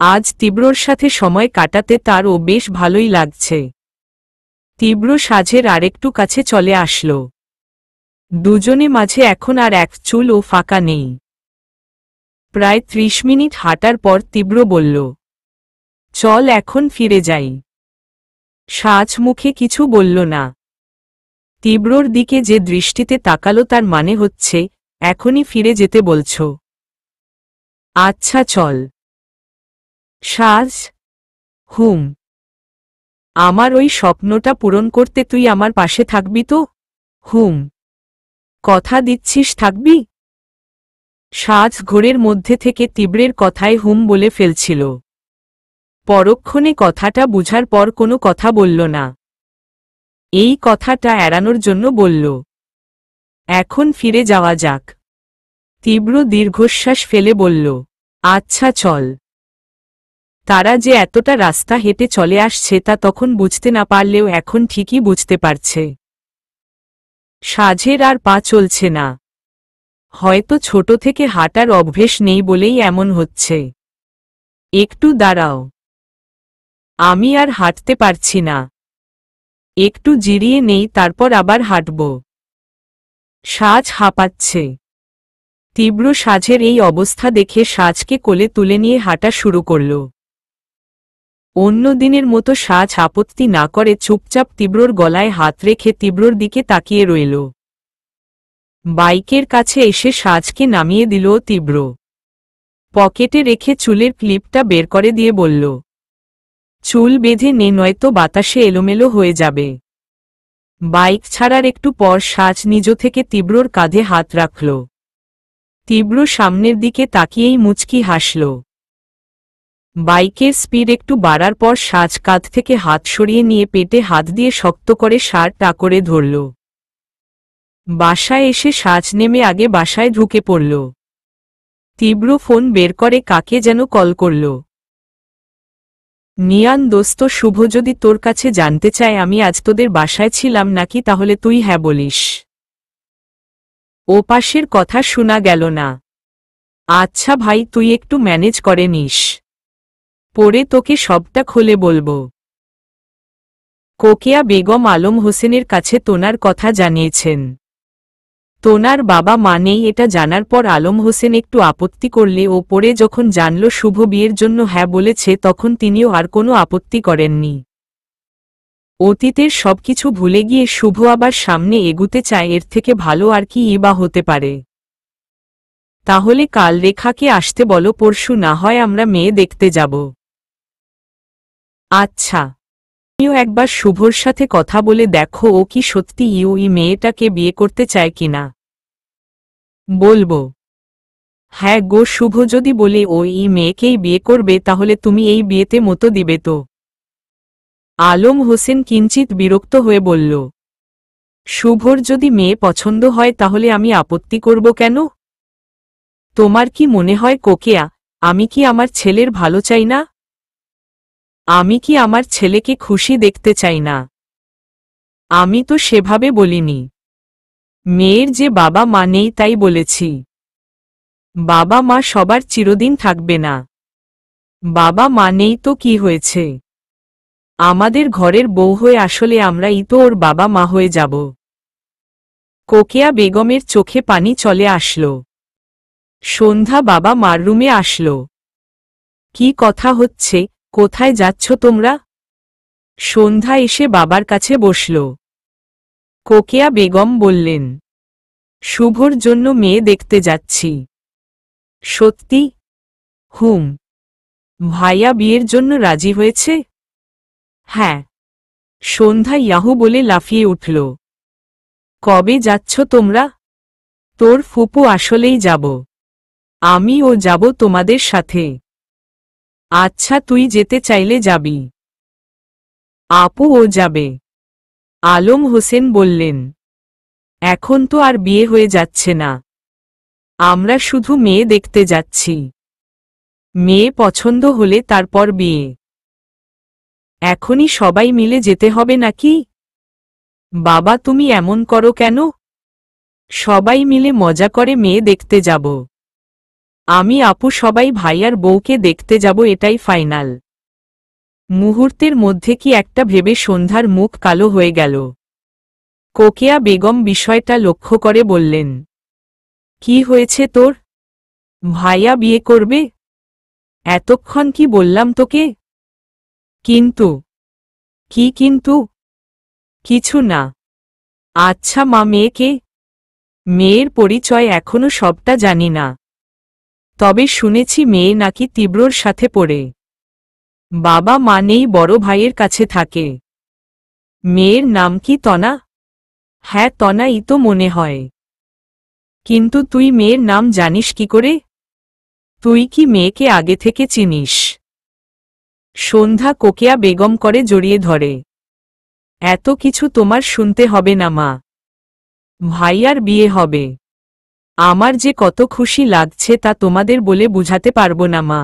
আজ তীব্রর সাথে সময় কাটাতে তারও বেশ ভালোই লাগছে। তীব্র সাজের আরেকটু কাছে চলে আসল। দুজনে মাঝে এখন আর এক চুলও ফাঁকা নেই। প্রায় 30 মিনিট হাঁটার পর তীব্র বলল, চল এখন ফিরে যাই। সাজ মুখে কিছু বলল না। তীব্রর দিকে যে দৃষ্টিতে তাকালো তার মানে হচ্ছে এখনই ফিরে যেতে বলছ। আচ্ছা চল। সাজ, হুম। আমার ওই স্বপ্নটা পূরণ করতে তুই আমার পাশে থাকবি তো? হুম। কথা দিচ্ছিস থাকবি? সাজ ঘোরের মধ্যে থেকে তীব্রের কথায় হুম বলে ফেলছিল। পরক্ষণে কথাটা বুঝার পর কোনো কথা বলল না। এই কথাটা এড়ানোর জন্য বলল, এখন ফিরে যাওয়া যাক। তীব্র দীর্ঘশ্বাস ফেলে বলল, আচ্ছা চল। তারা যে এতটা রাস্তা হেঁটে চলে আসছে তা তখন বুঝতে না পারলেও এখন ঠিকই বুঝতে পারছে। সাজের আর পা চলছে না। হয়তো ছোট থেকে হাঁটার অভ্যেস নেই বলেই এমন হচ্ছে। একটু দাঁড়াও, আমি আর হাঁটতে পারছি না। একটু জিরিয়ে নেই, তারপর আবার হাঁটব। সাজ হাঁপাচ্ছে। তীব্র সাজের এই অবস্থা দেখে সাজকে কোলে তুলে নিয়ে হাঁটা শুরু করল। অন্য দিনের মতো সাজ আপত্তি না করে চুপচাপ তীব্রর গলায় হাত রেখে তীব্রর দিকে তাকিয়ে রইল। বাইকের কাছে এসে সাজকে নামিয়ে দিল তীব্র। পকেটে রেখে চুলের ক্লিপটা বের করে দিয়ে বলল, চুল বেঁধে নে, নয়তো বাতাসে এলোমেলো হয়ে যাবে। বাইক ছাড়ার একটু পর সাজ নিজ থেকে তীব্রর কাঁধে হাত রাখল। তীব্র সামনের দিকে তাকিয়েই মুচকি হাসল। বাইকের স্পিড একটু বাড়ার পর সাজ কাঁধ থেকে হাত সরিয়ে নিয়ে পেটে হাত দিয়ে শক্ত করে শার্ট করে ধরল। বাসায় এসে সাজ নেমে আগে বাসায় ঢুকে পড়ল। তীব্র ফোন বের করে কাকে যেন কল করল। নিয়ান দোস্ত, শুভ যদি তোর কাছে জানতে চায় আমি আজ তোদের বাসায় ছিলাম নাকি, তাহলে তুই হ্যাঁ বলিস। ও পাশের কথা শোনা গেল না। আচ্ছা ভাই, তুই একটু ম্যানেজ করে নিস, পরে তোকে সবটা খুলে বলবো। কোকিয়া বেগম আলম হোসেনের কাছে তোনার কথা জানিয়েছেন। তোনার বাবা মা নেই এটা জানার পর আলম হোসেন একটু আপত্তি করলে ও পরে যখন জানল শুভ বিয়ের জন্য হ্যাঁ বলেছে, তখন তিনিও আর কোনো আপত্তি করেননি। অতীতের সবকিছু ভুলে গিয়ে শুভ আবার সামনে এগুতে চায়, এর থেকে ভালো আর কি বা হতে পারে। তাহলে কাল রেখাকে আসতে বলো, পরশু না হয় আমরা মেয়ে দেখতে যাব। আচ্ছা, তুমিও একবার শুভর সাথে কথা বলে দেখো ও কি সত্যি ওই মেয়েটাকে বিয়ে করতে চায় কিনা। বলবো। হ্যাঁ গো, শুভ যদি বলে ওই মেয়েকেই বিয়ে করবে তাহলে তুমি এই বিয়েতে মতো দিবে তো? আলম হোসেন কিঞ্চিত বিরক্ত হয়ে বলল। শুভর যদি মেয়ে পছন্দ হয় তাহলে আমি আপত্তি করব কেন? তোমার কি মনে হয় কোকিয়া, আমি কি আমার ছেলের ভালো চাই না? আমি কি আমার ছেলেকে খুশি দেখতে চাই না? আমি তো সেভাবে বলিনি। মেয়ের যে বাবা মা নেই তাই বলেছি। বাবা মা সবার চিরদিন থাকবে না। বাবা মা নেই তো কি হয়েছে? আমাদের ঘরের বউ হয়ে আসলে আমরাই তো ওর বাবা মা হয়ে যাব। কোকিয়া বেগমের চোখে পানি চলে আসল। সন্ধ্যা বাবা মার রুমে আসল। কি কথা হচ্ছে, কোথায় যাচ্ছ তোমরা? সন্ধ্যা এসে বাবার কাছে বসল। কোকিয়া বেগম বললেন, শুভর জন্য মেয়ে দেখতে যাচ্ছি। সত্যি? হুম। ভাইয়া বিয়ের জন্য রাজি হয়েছে? হ্যাঁ। সন্ধ্যা ইয়াহু বলে লাফিয়ে উঠল। কবে যাচ্ছ তোমরা? তোর ফুপু আসলেই যাব। আমিও যাব তোমাদের সাথে। আচ্ছা, তুই যেতে চাইলে যাবি। আপু ও যাবে। আলম হোসেন বললেন, এখন তো আর বিয়ে হয়ে যাচ্ছে না, আমরা শুধু মেয়ে দেখতে যাচ্ছি। মেয়ে পছন্দ হলে তারপর বিয়ে। এখনই সবাই মিলে যেতে হবে নাকি? বাবা তুমি এমন করো কেন? সবাই মিলে মজা করে মেয়ে দেখতে যাব। আমি আপু সবাই ভাইয়ার বউকে দেখতে যাব, এটাই ফাইনাল। মুহূর্তের মধ্যে কি একটা ভেবে সন্ধ্যার মুখ কালো হয়ে গেল। কোকিয়া বেগম বিষয়টা লক্ষ্য করে বললেন, কি হয়েছে তোর? ভাইয়া বিয়ে করবে? এতক্ষণ কি বললাম তোকে? কিন্তু? কি কিন্তু? কিছু না। আচ্ছা মা, মেয়েকে? মেয়ের পরিচয় এখনো সবটা জানি না, তবে শুনেছি মেয়ে নাকি তীব্রর সাথে পড়ে। বাবা মা নেই, বড় ভাইয়ের কাছে থাকে। মেয়ের নাম কি তনা? হ্যাঁ তনাই তো মনে হয়। কিন্তু তুই মেয়ের নাম জানিস কি করে? তুই কি মেয়েকে আগে থেকে চিনিস? সন্ধ্যা কোকিয়া বেগম করে জড়িয়ে ধরে। এত কিছু তোমার শুনতে হবে না মা, ভাইয়ার বিয়ে হবে। আমার যে কত খুশি লাগছে তা তোমাদের বলে বুঝাতে পারবো না মা।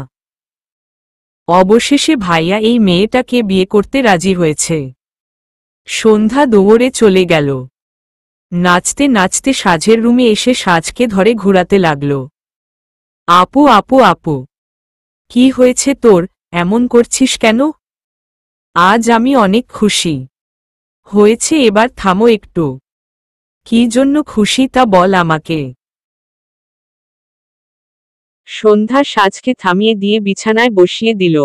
অবশেষে ভাইয়া এই মেয়েটাকে বিয়ে করতে রাজি হয়েছে। সন্ধ্যা দৌড়ে চলে গেল। নাচতে নাচতে সাজের রুমে এসে সাজকে ধরে ঘুরাতে লাগল। আপু আপু আপু, কি হয়েছে তোর, এমন করছিস কেন? আজ আমি অনেক খুশি। হয়েছে, এবার থামো একটু। কি জন্য খুশি তা বল আমাকে। সন্ধ্যা সাজকে থামিয়ে দিয়ে বিছানায় বসিয়ে দিল।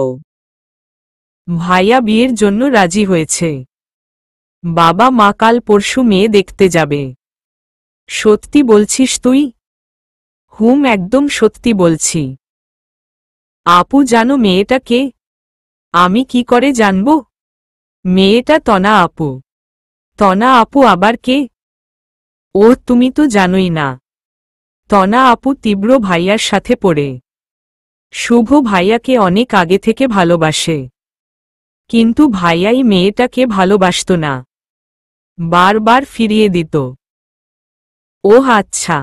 ভাইয়া বিয়ের জন্য রাজি হয়েছে। বাবা মা কাল পরশু মেয়ে দেখতে যাবে। সত্যি বলছিস তুই? হুম, একদম সত্যি বলছি। আপু জানো মেয়েটা কে? আমি কি করে জানব? মেয়েটা তনা আপু। তনা আপু আবার কে? ও তুমি তো জানোই না। তনা আপু তীব্র ভাইয়ার সাথে পড়ে। শুভ ভাইয়াকে অনেক আগে থেকে ভালোবাসে, কিন্তু ভাইয়াই মেয়েটাকে ভালোবাসত না, বারবার ফিরিয়ে দিত। ওহ আচ্ছা।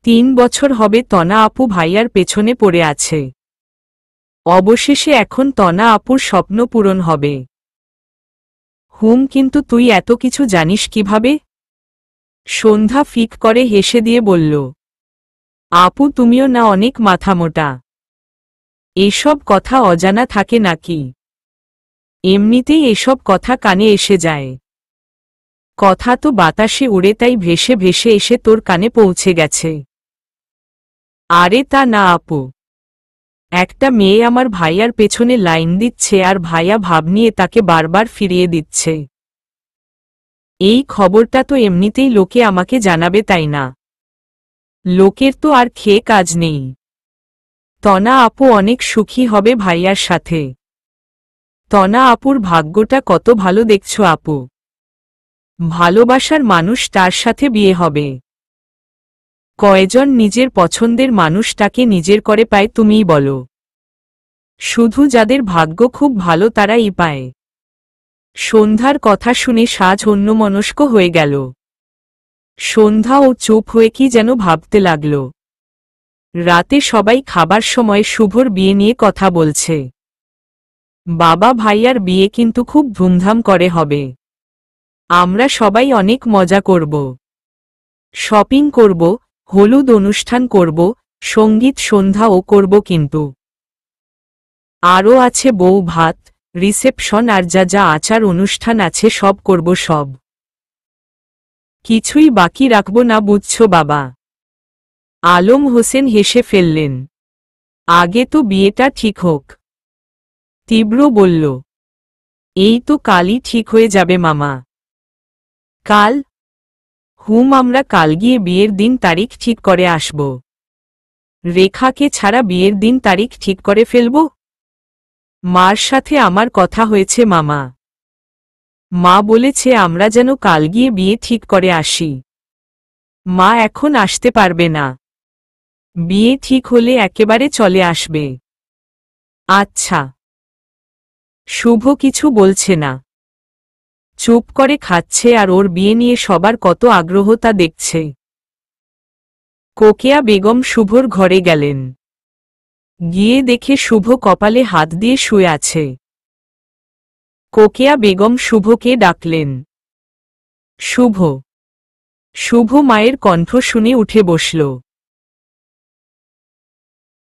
3 বছর হবে তনা আপু ভাইয়ার পেছনে পড়ে আছে। অবশেষে এখন তনা আপুর স্বপ্ন পূরণ হবে। কিন্তু তুই এত কিছু জানিস কিভাবে? সন্ধ্যা ফিক করে হেসে দিয়ে বলল, আপু তুমিও না অনেক মাথামোটা। এসব কথা অজানা থাকে নাকি? এমনিতেই এসব কথা কানে এসে যায়। কথা তো বাতাসে উড়ে, তাই ভেসে ভেসে এসে তোর কানে পৌঁছে গেছে। আরে তা না আপু, একটা মেয়ে আমার ভাইয়ার পেছনে লাইন দিচ্ছে আর ভাইয়া ভাব নিয়ে তাকে বারবার ফিরিয়ে দিচ্ছে। এই খবরটা তো এমনিতেই লোকে আমাকে জানাবে, তাই না? লোকের তো আর খেয়ে কাজ নেই। তনা আপু অনেক সুখী হবে ভাইয়ার সাথে। তনা আপুর ভাগ্যটা কত ভালো দেখছো আপু। ভালোবাসার মানুষ তার সাথে বিয়ে হবে। কয়জন নিজের পছন্দের মানুষটাকে নিজের করে পায় তুমিই বলো? শুধু যাদের ভাগ্য খুব ভালো তারাই পায়। সন্ধ্যার কথা শুনে সাজ অন্যমনস্ক হয়ে গেল। সন্ধ্যা ও চুপ হয়ে কি যেন ভাবতে লাগল। রাতে সবাই খাবার সময় শুভর বিয়ে নিয়ে কথা বলছে। বাবা ভাইয়ার বিয়ে কিন্তু খুব ধুমধাম করে হবে। আমরা সবাই অনেক মজা করব, শপিং করব, হলুদ অনুষ্ঠান করব, সঙ্গীত সন্ধ্যাও করব, কিন্তু আরও আছে বউ ভাত, রিসেপশন আর যা যা আচার অনুষ্ঠান আছে সব করব, সব। কিছুই বাকি রাখব না, বুঝছো বাবা? আলম হোসেন হেসে ফেললেন। আগে তো বিয়েটা ঠিক হোক। তীব্র বলল, এই তো কালই ঠিক হয়ে যাবে মামা। কাল? আমরা কাল গিয়ে বিয়ের দিন তারিখ ঠিক করে আসব। রেখাকে ছাড়া বিয়ের দিন তারিখ ঠিক করে ফেলব? মার সাথে আমার কথা হয়েছে মামা। মা বলেছে আমরা যেন কাল গিয়ে বিয়ে ঠিক করে আসি। মা এখন আসতে পারবে না। বিয়ে ঠিক হলে একেবারে চলে আসবে। আচ্ছা। শুভ কিছু বলছে না, চুপ করে খাচ্ছে আর ওর বিয়ে নিয়ে সবার কত আগ্রহ তা দেখছে। কোকেয়া বেগম শুভর ঘরে গেলেন। গিয়ে দেখে শুভ কপালে হাত দিয়ে শুয়ে আছে। কোকেয়া বেগম শুভকে ডাকলেন। শুভ। শুভ মায়ের কণ্ঠ শুনে উঠে বসল।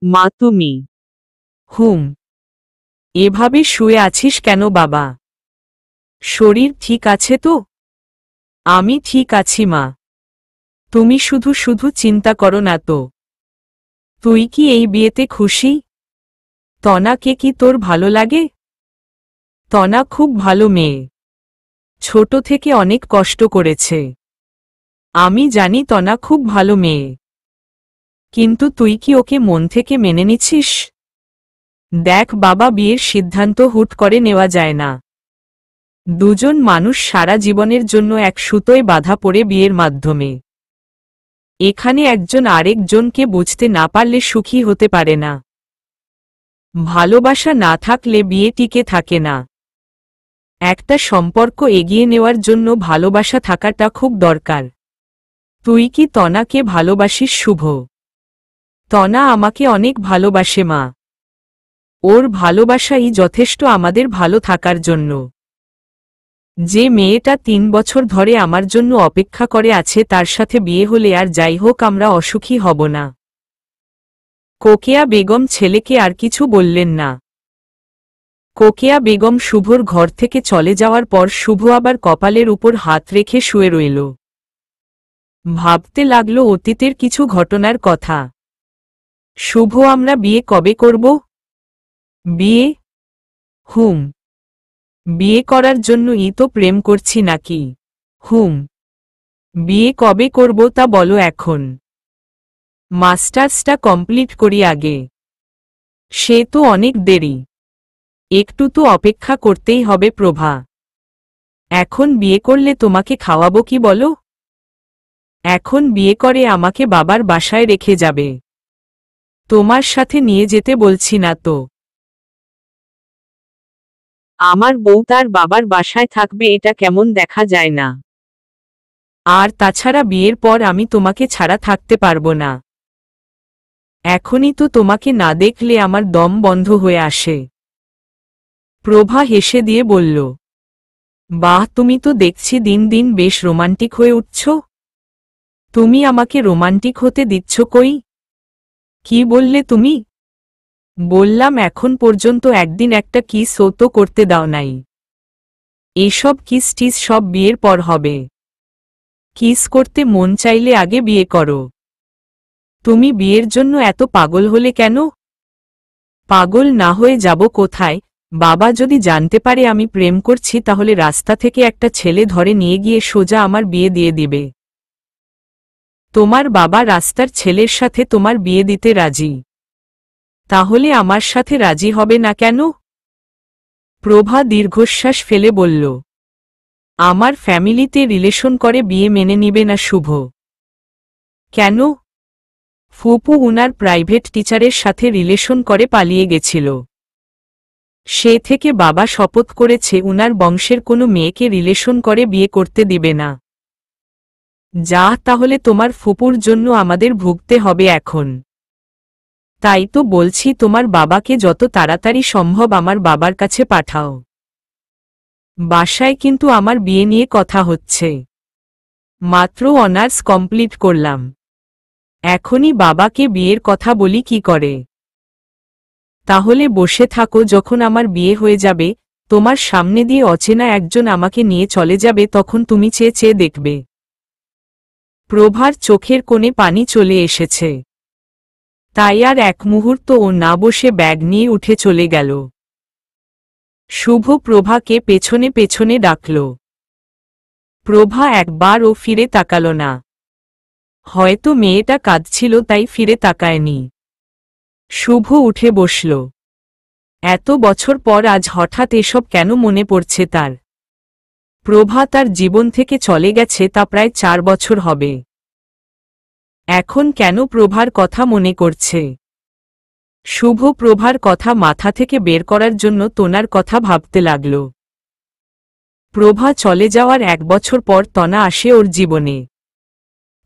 মা তুমি? এভাবে শুয়ে আছিস কেন বাবা? শরীর ঠিক আছে তো? আমি ঠিক আছি মা। তুমি শুধু শুধু চিন্তা করো না তো। তুই কি এই বিয়েতে খুশি? তনাকে কি তোর ভালো লাগে? তনা খুব ভালো মেয়ে, ছোট থেকে অনেক কষ্ট করেছে। আমি জানি তনা খুব ভালো মেয়ে, কিন্তু তুই কি ওকে মন থেকে মেনে নিচ্ছিস? দেখ বাবা, বিয়ের সিদ্ধান্ত হুট করে নেওয়া যায় না। দুজন মানুষ সারা জীবনের জন্য এক সুতোয় বাঁধা পড়ে বিয়ের মাধ্যমে। এখানে একজন আরেকজনকে বুঝতে না পারলে সুখী হতে পারে না। ভালোবাসা না থাকলে বিয়ে টিকে থাকে না। একটা সম্পর্ক এগিয়ে নেওয়ার জন্য ভালোবাসা থাকাটা খুব দরকার। তুই কি তনাকে ভালোবাসিস শুভ? তনা আমাকে অনেক ভালোবাসে মা। ওর ভালোবাসাই যথেষ্ট আমাদের ভালো থাকার জন্য। যে মেয়েটা 3 বছর ধরে আমার জন্য অপেক্ষা করে আছে তার সাথে বিয়ে হলে আর যাই হোক আমরা অসুখী হব না। কোকেয়া বেগম ছেলেকে আর কিছু বললেন না। কোকেয়া বেগম শুভর ঘর থেকে চলে যাওয়ার পর শুভ আবার কপালের উপর হাত রেখে শুয়ে রইল। ভাবতে লাগল অতীতের কিছু ঘটনার কথা। শুভ, আমরা বিয়ে কবে করব? বিয়ে? বিয়ে করার জন্যই তো প্রেম করছি নাকি? বিয়ে কবে করব তা বলো এখন। মাস্টার্সটা কমপ্লিট করি আগে। সে তো অনেক দেরি। একটু তো অপেক্ষা করতেই হবে প্রভা। এখন বিয়ে করলে তোমাকে খাওয়াবো কি বলো? এখন বিয়ে করে আমাকে বাবার বাসায় রেখে যাবে। তোমার সাথে নিয়ে যেতে বলছি না তো। আমার বউ তার বাবার বাসায় থাকবে এটা কেমন দেখা যায় না। আর তাছাড়া বিয়ের পর আমি তোমাকে ছাড়া থাকতে পারবো না। এখনই তো তোমাকে না দেখলে আমার দম বন্ধ হয়ে আসে। প্রভা হেসে দিয়ে বলল, বাহ, তুমি তো দেখছি দিন দিন বেশ রোমান্টিক হয়ে উঠছ। তুমি আমাকে রোমান্টিক হতে দিচ্ছ কই? কি বললে তুমি? বললাম এখন পর্যন্ত একদিন একটা কিসও তো করতে দাও নাই। এসব কিস টিস সব বিয়ের পর হবে। কিস করতে মন চাইলে আগে বিয়ে করো। তুমি বিয়ের জন্য এত পাগল হলে কেন? পাগল না হয়ে যাব কোথায়? বাবা যদি জানতে পারে আমি প্রেম করছি তাহলে রাস্তা থেকে একটা ছেলে ধরে নিয়ে গিয়ে সোজা আমার বিয়ে দিয়ে দিবে। তোমার বাবা রাস্তার ছেলের সাথে তোমার বিয়ে দিতে রাজি। তাহলে আমার সাথে রাজি হবে না কেন? প্রভা দীর্ঘশ্বাস ফেলে বলল, আমার ফ্যামিলিতে রিলেশন করে বিয়ে মেনে নিবে না শুভ। কেন? ফুপু উনার প্রাইভেট টিচারের সাথে রিলেশন করে পালিয়ে গেছিল। সে থেকে বাবা শপথ করেছে উনার বংশের কোনো মেয়েকে রিলেশন করে বিয়ে করতে দিবে না। যা, তাহলে তোমার ফুপুর জন্য আমাদের ভুগতে হবে এখন। তাই তো বলছি তোমার বাবাকে যত তাড়াতাড়ি সম্ভব আমার বাবার কাছে পাঠাও। বাসায় কিন্তু আমার বিয়ে নিয়ে কথা হচ্ছে। মাত্র অনার্স কমপ্লিট করলাম। এখনই বাবাকে বিয়ের কথা বলি কি করে? তাহলে বসে থাকো, যখন আমার বিয়ে হয়ে যাবে তোমার সামনে দিয়ে অচেনা একজন আমাকে নিয়ে চলে যাবে তখন তুমি চেয়ে চেয়ে দেখবে। প্রভার চোখের কোণে পানি চলে এসেছে। তাই আর এক মুহূর্ত ও না বসে ব্যাগ নিয়ে উঠে চলে গেল। শুভ প্রভাকে পেছনে পেছনে ডাকল। প্রভা একবারও ফিরে তাকাল না। হয়তো মেয়েটা কাঁদছিল তাই ফিরে তাকায়নি। শুভ উঠে বসল। এত বছর পর আজ হঠাৎ এসব কেন মনে পড়ছে তার? প্রভা তার জীবন থেকে চলে গেছে তা প্রায় 4 বছর হবে। এখন কেন প্রভার কথা মনে করছে? শুভ প্রভার কথা মাথা থেকে বের করার জন্য তনার কথা ভাবতে লাগল। প্রভা চলে যাওয়ার 1 বছর পর তনা আসে ওর জীবনে।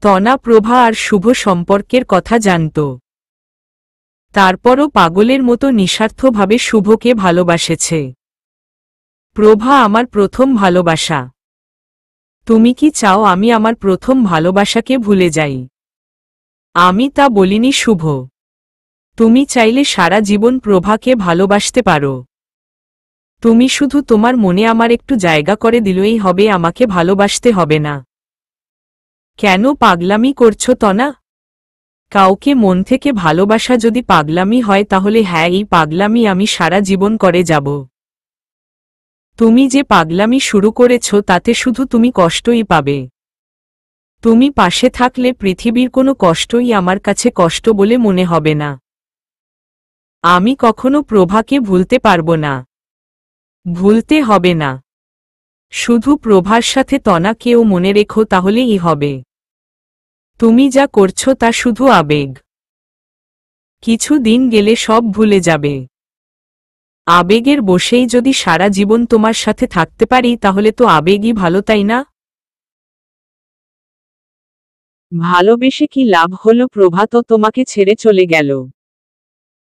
তনা প্রভা আর শুভ সম্পর্কের কথা জানত। তারপরও পাগলের মতো নিঃস্বার্থভাবে শুভকে ভালোবাসেছে। প্রভা আমার প্রথম ভালোবাসা। তুমি কি চাও আমি আমার প্রথম ভালোবাসাকে ভুলে যাই? আমি তা বলিনি শুভ। তুমি চাইলে সারা জীবন প্রভাকে ভালোবাসতে পারো। তুমি শুধু তোমার মনে আমার একটু জায়গা করে দিলেই হবে, আমাকে ভালোবাসতে হবে না। কেন পাগলামি করছো তনা? কাউকে মন থেকে ভালোবাসা যদি পাগলামি হয় তাহলে হ্যাঁ, এই পাগলামি আমি সারা জীবন করে যাব। তুমি যে পাগলামি শুরু করেছ তাতে শুধু তুমি কষ্টই পাবে। তুমি পাশে থাকলে পৃথিবীর কোনো কষ্টই আমার কাছে কষ্ট বলে মনে হবে না। আমি কখনো প্রভাকে ভুলতে পারবো না। ভুলতে হবে না। শুধু প্রভার সাথে তনাকেও মনে রেখো, তাহলেই হবে। তুমি যা করছো তা শুধু আবেগ। কিছু দিন গেলে সব ভুলে যাবে। আবেগের বশেই যদি সারা জীবন তোমার সাথে থাকতে পারি তাহলে তো আবেগই ভালো, তাই না? ভালোবেসে কি লাভ হলো? প্রভা তো তোমাকে ছেড়ে চলে গেল।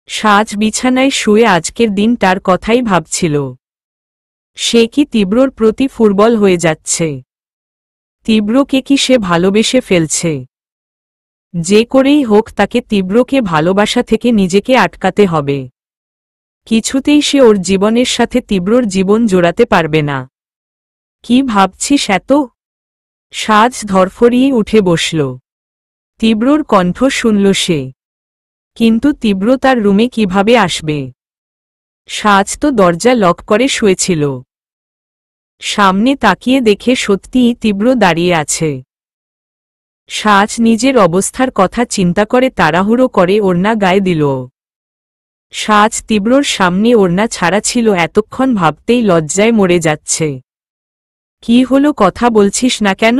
সাজ বিছানায় শুয়ে আজকের দিনটার কথাই ভাবছিল। সে কি তীব্রর প্রতি ফুটবল হয়ে যাচ্ছে? তীব্রকে কি সে ভালোবেসে ফেলছে? যে করেই হোক তাকে তীব্রকে ভালোবাসা থেকে নিজেকে আটকাতে হবে। কিছুতেই সে ওর জীবনের সাথে তীব্রর জীবন জোড়াতে পারবে না। কি ভাবছিস এত? সাজ ধরফরিয়ে উঠে বসল। তীব্রর কণ্ঠ শুনল সে। কিন্তু তীব্র তার রুমে কিভাবে আসবে? সাজ তো দরজা লক করে শুয়েছিল। সামনে তাকিয়ে দেখে সত্যিই তীব্র দাঁড়িয়ে আছে। সাজ নিজের অবস্থার কথা চিন্তা করে তাড়াহুড়ো করে ওড়না গায়ে দিল। সাজ তীব্রর সামনে ওড়না ছাড়া ছিল, এতক্ষণ ভাবতেই লজ্জায় মরে যাচ্ছে। কি হলো, কথা বলছিস না কেন?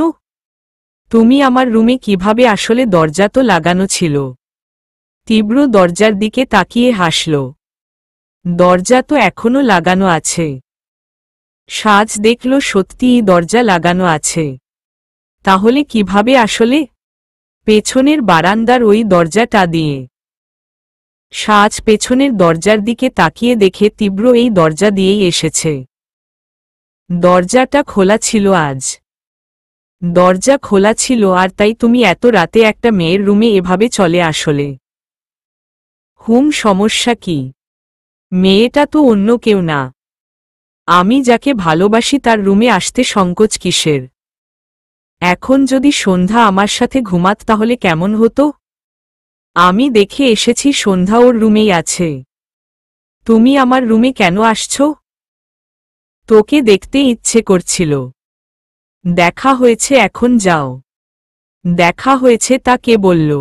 তুমি আমার রুমে কিভাবে আসলে? দরজা তো লাগানো ছিল। তীব্র দরজার দিকে তাকিয়ে হাসল। দরজা তো এখনো লাগানো আছে। সাজ দেখল সত্যিই দরজা লাগানো আছে। তাহলে কিভাবে আসলে? পেছনের বারান্দার ওই দরজাটা দিয়ে। সাজ পেছনের দরজার দিকে তাকিয়ে দেখে তীব্র এই দরজা দিয়েই এসেছে। দরজাটা খোলা ছিল আজ। দরজা খোলা ছিল, আর তাই তুমি এত রাতে একটা মেয়ের রুমে এভাবে চলে আসলে? সমস্যা কি? মেয়েটা তো অন্য কেউ না। আমি যাকে ভালোবাসি তার রুমে আসতে সংকোচ কিসের? এখন যদি সন্ধ্যা আমার সাথে ঘুমাত তাহলে কেমন হতো? আমি দেখে এসেছি সন্ধ্যা ওর রুমেই আছে। তুমি আমার রুমে কেন আসছ? তোকে দেখতে ইচ্ছে করছিল। দেখা হয়েছে, এখন যাও। দেখা হয়েছে তা কে বলল?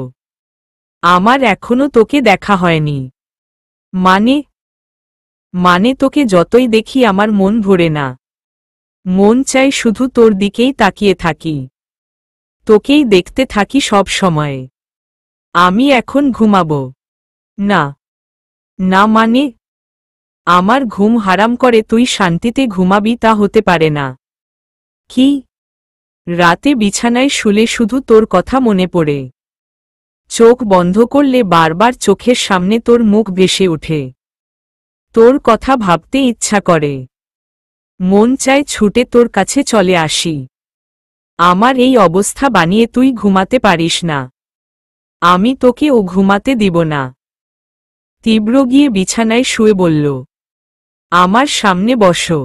আমার এখনো তোকে দেখা হয়নি। মানে তোকে যতই দেখি আমার মন ভরে না। মন চাই শুধু তোর দিকেই তাকিয়ে থাকি, তোকেই দেখতে থাকি সব সময়। আমি এখন ঘুমাবো। না না, মানে আমার ঘুম হারাম করে তুই শান্তিতে ঘুমাবি তা হতে পারে না। কি? রাতে বিছানায় শুলে শুধু তোর কথা মনে পড়ে। চোখ বন্ধ করলে বারবার চোখের সামনে তোর মুখ ভেসে ওঠে। তোর কথা ভাবতে ইচ্ছা করে। মন চায় ছুটে তোর কাছে চলে আসি। আমার এই অবস্থা বানিয়ে তুই ঘুমাতে পারিস না। আমি তোকে ও ঘুমাতে দিব না। তীব্র গিয়ে বিছানায় শুয়ে বলল, আমার সামনে বসো।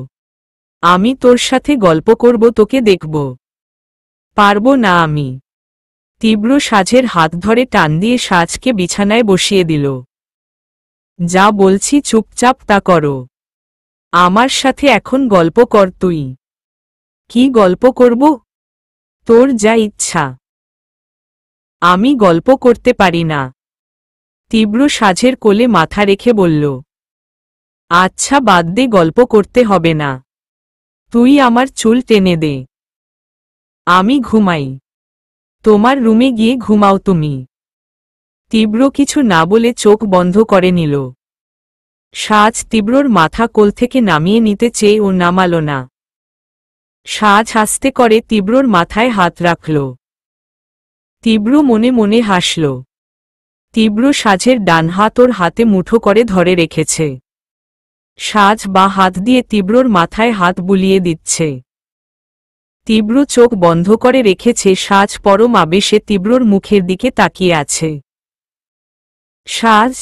আমি তোর সাথে গল্প করব, তোকে দেখব। পারবো না আমি। তীব্র সাজের হাত ধরে টান দিয়ে সাজকে বিছানায় বসিয়ে দিল। যা বলছি চুপচাপ তা করো। আমার সাথে এখন গল্প কর তুই। কি গল্প করব? তোর যা ইচ্ছা। আমি গল্প করতে পারি না। তীব্র সাজের কোলে মাথা রেখে বলল, আচ্ছা বাদ দে, গল্প করতে হবে না। তুই আমার চুল টেনে দে। আমি ঘুমাই। তোমার রুমে গিয়ে ঘুমাও তুমি। তীব্র কিছু না বলে চোখ বন্ধ করে নিল। সাজ তীব্রর মাথা কোল থেকে নামিয়ে নিতে চেয়ে ও নামাল না। সাজ আস্তে করে তীব্রর মাথায় হাত রাখল। তীব্র মনে মনে হাসল। তীব্র সাজের ডান হাত ওর হাতে মুঠো করে ধরে রেখেছে। সাজ বা হাত দিয়ে তীব্রর মাথায় হাত বুলিয়ে দিচ্ছে। তীব্র চোখ বন্ধ করে রেখেছে। সাজ পরম আবেশে তীব্রর মুখের দিকে তাকিয়ে আছে। সাজ,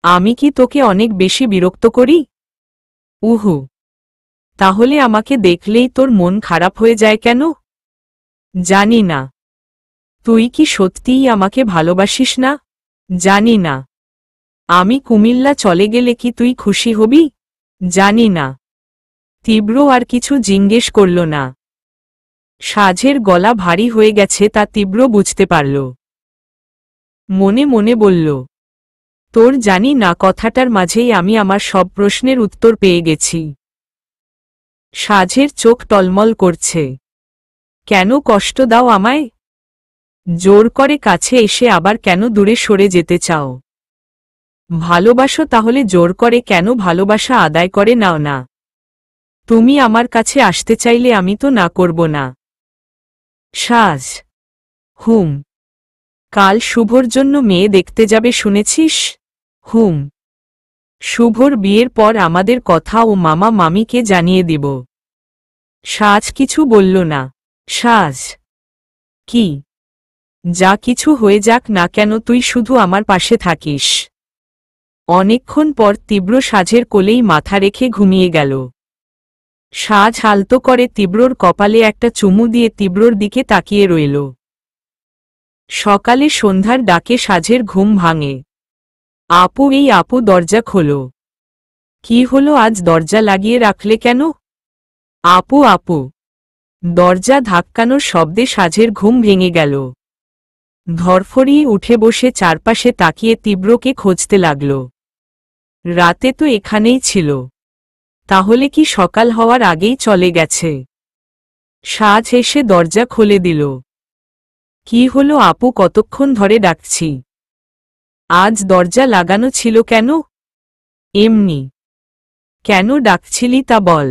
আমি কি তোকে অনেক বেশি বিরক্ত করি? উহু, তাহলে আমাকে দেখলেই তোর মন খারাপ হয়ে যায় কেন? জানি না। তুই কি সত্যিই আমাকে ভালোবাসিস না? জানি না। আমি কুমিল্লা চলে গেলে কি তুই খুশি হবি? জানি না। তীব্র আর কিছু জিজ্ঞেস করল না। সাজের গলা ভারী হয়ে গেছে তা তীব্র বুঝতে পারল। মনে মনে বলল, তোর জানি না কথাটার মাঝেই আমি আমার সব প্রশ্নের উত্তর পেয়ে গেছি। সাজের চোখ টলমল করছে। কেন কষ্ট দাও আমায়? জোর করে কাছে এসে আবার কেন দূরে সরে যেতে চাও? ভালোবাসো তাহলে জোর করে কেন ভালোবাসা আদায় করে নাও না? তুমি আমার কাছে আসতে চাইলে আমি তো না করব না। সাজ, কাল শুভর জন্য মেয়ে দেখতে যাবে শুনেছিস? শুভর বিয়ের পর আমাদের কথা ও মামা মামিকে জানিয়ে দিব। সাজ কিছু বলল না। সাজ, কি? যা কিছু হয়ে যাক না কেন তুই শুধু আমার পাশে থাকিস। অনেকক্ষণ পর তীব্র সাজের কোলেই মাথা রেখে ঘুমিয়ে গেল। সাজ আলতো করে তীব্রর কপালে একটা চুমু দিয়ে তীব্রর দিকে তাকিয়ে রইল। সকালে সন্ধ্যার ডাকে সাজের ঘুম ভাঙে। আপু, এই আপু, দরজা খোলো। কি হলো, আজ দরজা লাগিয়ে রাখলে কেন? আপু আপু। দরজা ধাক্কানোর শব্দে সাজের ঘুম ভেঙে গেল। ধরফরিয়ে উঠে বসে চারপাশে তাকিয়ে তীব্রকে খুঁজতে লাগল। রাতে তো এখানেই ছিল, তাহলে কি সকাল হওয়ার আগেই চলে গেছে? সাজ এসে দরজা খুলে দিল। কি হলো আপু, কতক্ষণ ধরে ডাকছি? আজ দরজা লাগানো ছিল কেন? এমনি। কেন ডাকছিলি তা বল।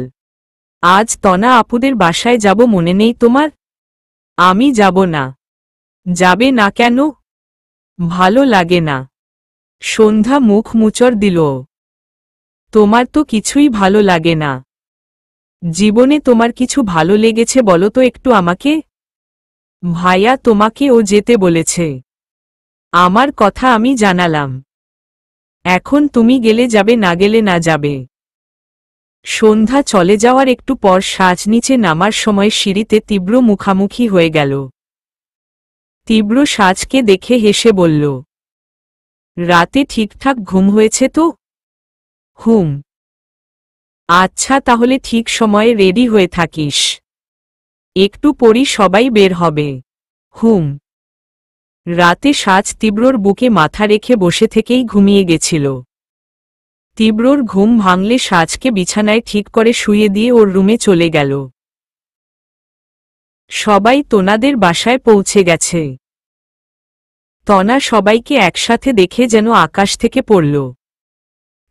আজ তনা আপুদের বাসায় যাব, মনে নেই তোমার? আমি যাব না। যাবে না কেন? ভালো লাগে না। সন্ধ্যা মুখ মুচর দিল। তোমার তো কিছুই ভালো লাগে না। জীবনে তোমার কিছু ভালো লেগেছে বলো তো একটু আমাকে। ভাইয়া তোমাকে ও যেতে বলেছে। আমার কথা আমি জানালাম। এখন তুমি গেলে যাবে, না গেলে না যাবে। সন্ধ্যা চলে যাওয়ার একটু পর সাজ নিচে নামার সময় সিঁড়িতে তীব্র মুখামুখি হয়ে গেল। তীব্র সাজকে দেখে হেসে বলল, রাতে ঠিকঠাক ঘুম হয়েছে তো? হুম। আচ্ছা তাহলে ঠিক সময়ে রেডি হয়ে থাকিস, একটু পরই সবাই বের হবে। হুম। রাতে সাজ তীব্রর বুকে মাথা রেখে বসে থেকেই ঘুমিয়ে গেছিল। তীব্রর ঘুম ভাঙলে সাজকে বিছানায় ঠিক করে শুইয়ে দিয়ে ওর রুমে চলে গেল। সবাই তোনাদের বাসায় পৌঁছে গেছে। তনা সবাইকে একসাথে দেখে যেন আকাশ থেকে পড়ল।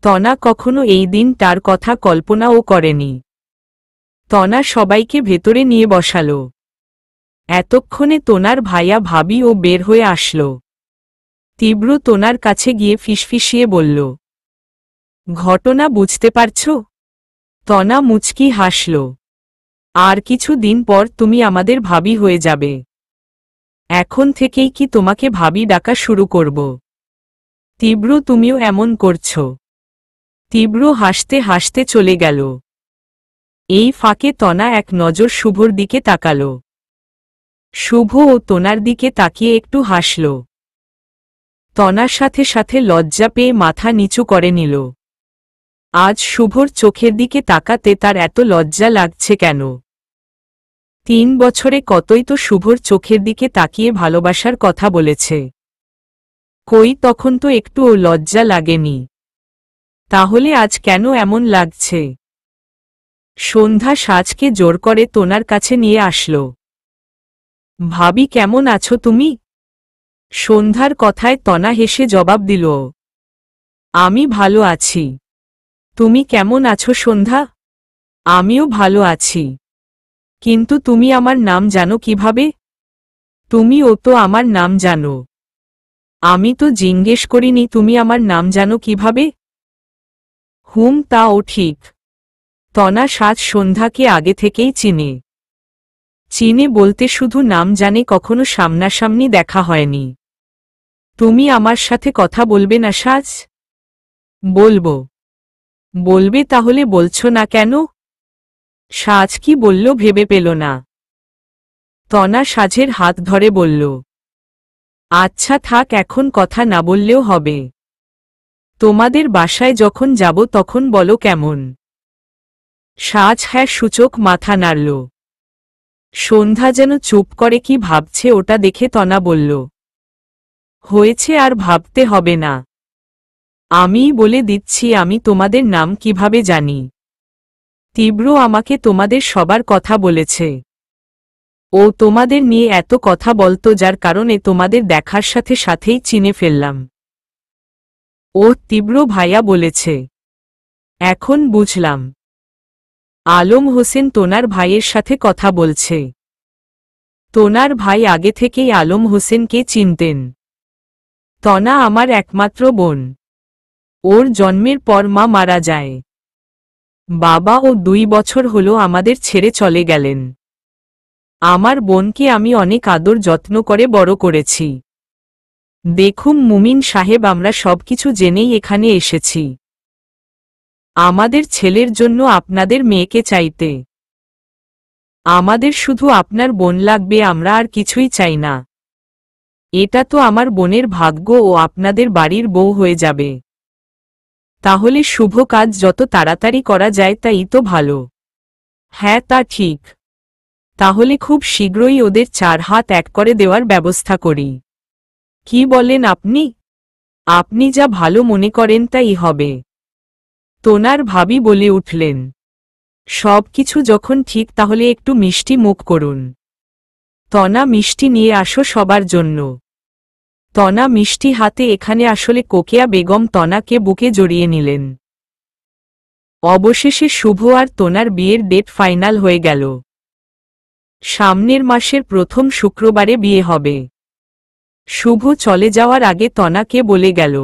তনা কখনো এই দিনটার কথা কল্পনাও করেনি। তনা সবাইকে ভেতরে নিয়ে বসাল। এতক্ষণে তোনার ভাইয়া ভাবি ও বের হয়ে আসল। তীব্র তোনার কাছে গিয়ে ফিসফিসিয়ে বলল, ঘটনা বুঝতে পারছ? তনা মুচকি হাসল। আর কিছু দিন পর তুমি আমাদের ভাবি হয়ে যাবে। এখন থেকেই কি তোমাকে ভাবি ডাকা শুরু করব? তীব্র তুমিও এমন করছ। তীব্র হাসতে হাসতে চলে গেল। এই ফাঁকে তনা এক নজর শুভর দিকে তাকাল। শুভ ও তোনার দিকে তাকিয়ে একটু হাসল। তনার সাথে সাথে লজ্জা পেয়ে মাথা নিচু করে নিল। আজ শুভর চোখের দিকে তাকাতে তার এত লজ্জা লাগছে কেন? 3 বছরে কতই তো শুভর চোখের দিকে তাকিয়ে ভালোবাসার কথা বলেছে। কই, তখন তো একটুও লজ্জা লাগেনি। তাহলে আজ কেন এমন লাগছে? সন্ধ্যা সাজকে জোর করে তোনার কাছে নিয়ে আসল। ভাবি কেমন আছো তুমি? সন্ধ্যার কথায় তনা হেসে জবাব দিল, আমি ভালো আছি। তুমি কেমন আছো সন্ধ্যা? আমিও ভালো আছি। কিন্তু তুমি আমার নাম জানো কিভাবে? তুমিও তো আমার নাম জানো। আমি তো জিজ্ঞেস করিনি তুমি আমার নাম জানো কিভাবে। হুম, তাও ঠিক। তনা সাজ সন্ধ্যাকে আগে থেকেই চিনে। চিনে বলতে শুধু নাম জানে, কখনো সামনাসামনি দেখা হয়নি। তুমি আমার সাথে কথা বলবে না সাজ? বলবো। বলবে, তাহলে বলছো না কেন? সাজ কি বলল ভেবে পেল না। তনা সাজের হাত ধরে বলল, আচ্ছা থাক, এখন কথা না বললেও হবে। তোমাদের বাসায় যখন যাব তখন বলো কেমন? সাজ হ্যাঁ সূচক মাথা নাড়ল। সন্ধ্যা যেন চুপ করে কি ভাবছে ওটা দেখে তনা বলল, হয়েছে, আর ভাবতে হবে না। আমিই বলে দিচ্ছি আমি তোমাদের নাম কিভাবে জানি। তীব্র আমাকে তোমাদের সবার কথা বলেছে। ও তোমাদের নিয়ে এত কথা বলতো যার কারণে তোমাদের দেখার সাথে সাথেই চিনে ফেললাম। ও তীব্র ভাইয়া বলেছে। এখন বুঝলাম। আলম হোসেন তোনার ভাইয়ের সাথে কথা বলছে। তোনার ভাই আগে থেকেই আলম হোসেনকে চিনতেন। তনা আমার একমাত্র বোন। ওর জন্মের পর মা মারা যায়। বাবা ও 2 বছর হলো আমাদের ছেড়ে চলে গেলেন। আমার বোনকে আমি অনেক আদর যত্ন করে বড় করেছি। দেখুন মুমিন সাহেব, আমরা সবকিছু জেনেই এখানে এসেছি। আমাদের ছেলের জন্য আপনাদের মেয়েকে চাইতে। আমাদের শুধু আপনার বোন লাগবে, আমরা আর কিছুই চাই না। এটা তো আমার বোনের ভাগ্য, ও আপনাদের বাড়ির বউ হয়ে যাবে। তাহলে শুভ কাজ যত তাড়াতাড়ি করা যায় তাই তো ভালো। হ্যাঁ তা ঠিক। তাহলে খুব শীঘ্রই ওদের 4 হাত এক করে দেওয়ার ব্যবস্থা করি। কি বলেন আপনি? আপনি যা ভালো মনে করেন তাই হবে। তোনার ভাবি বলে উঠলেন, সব কিছু যখন ঠিক তাহলে একটু মিষ্টি মুখ করুন। তনা মিষ্টি নিয়ে আসো সবার জন্য। তনা মিষ্টি হাতে এখানে আসলে কোকেয়া বেগম তনাকে বুকে জড়িয়ে নিলেন। অবশেষে শুভ আর তোনার বিয়ের ডেট ফাইনাল হয়ে গেল। সামনের মাসের প্রথম শুক্রবারে বিয়ে হবে। শুভ চলে যাওয়ার আগে তনাকে বলে গেল,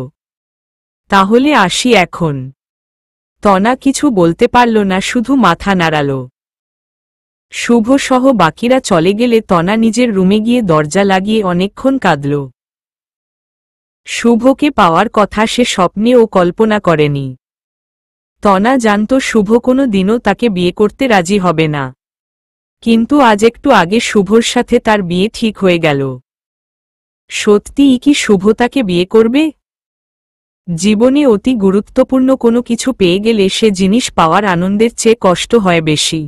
তাহলে আসি এখন। তনা কিছু বলতে পারল না, শুধু মাথা নাড়াল। শুভ সহ বাকিরা চলে গেলে তনা নিজের রুমে গিয়ে দরজা লাগিয়ে অনেকক্ষণ কাঁদল। শুভকে পাওয়ার কথা সে স্বপ্নেও কল্পনা করেনি। তনা জানত শুভ কোনো দিনও তাকে বিয়ে করতে রাজি হবে না, কিন্তু আজ একটু আগে শুভর সাথে তার বিয়ে ঠিক হয়ে গেল। সত্যিই কি শুভ তাকে বিয়ে করবে? জীবনে অতি গুরুত্বপূর্ণ কোনো কিছু পেয়ে গেলে সে জিনিস পাওয়ার আনন্দের চেয়ে কষ্ট হয় বেশি।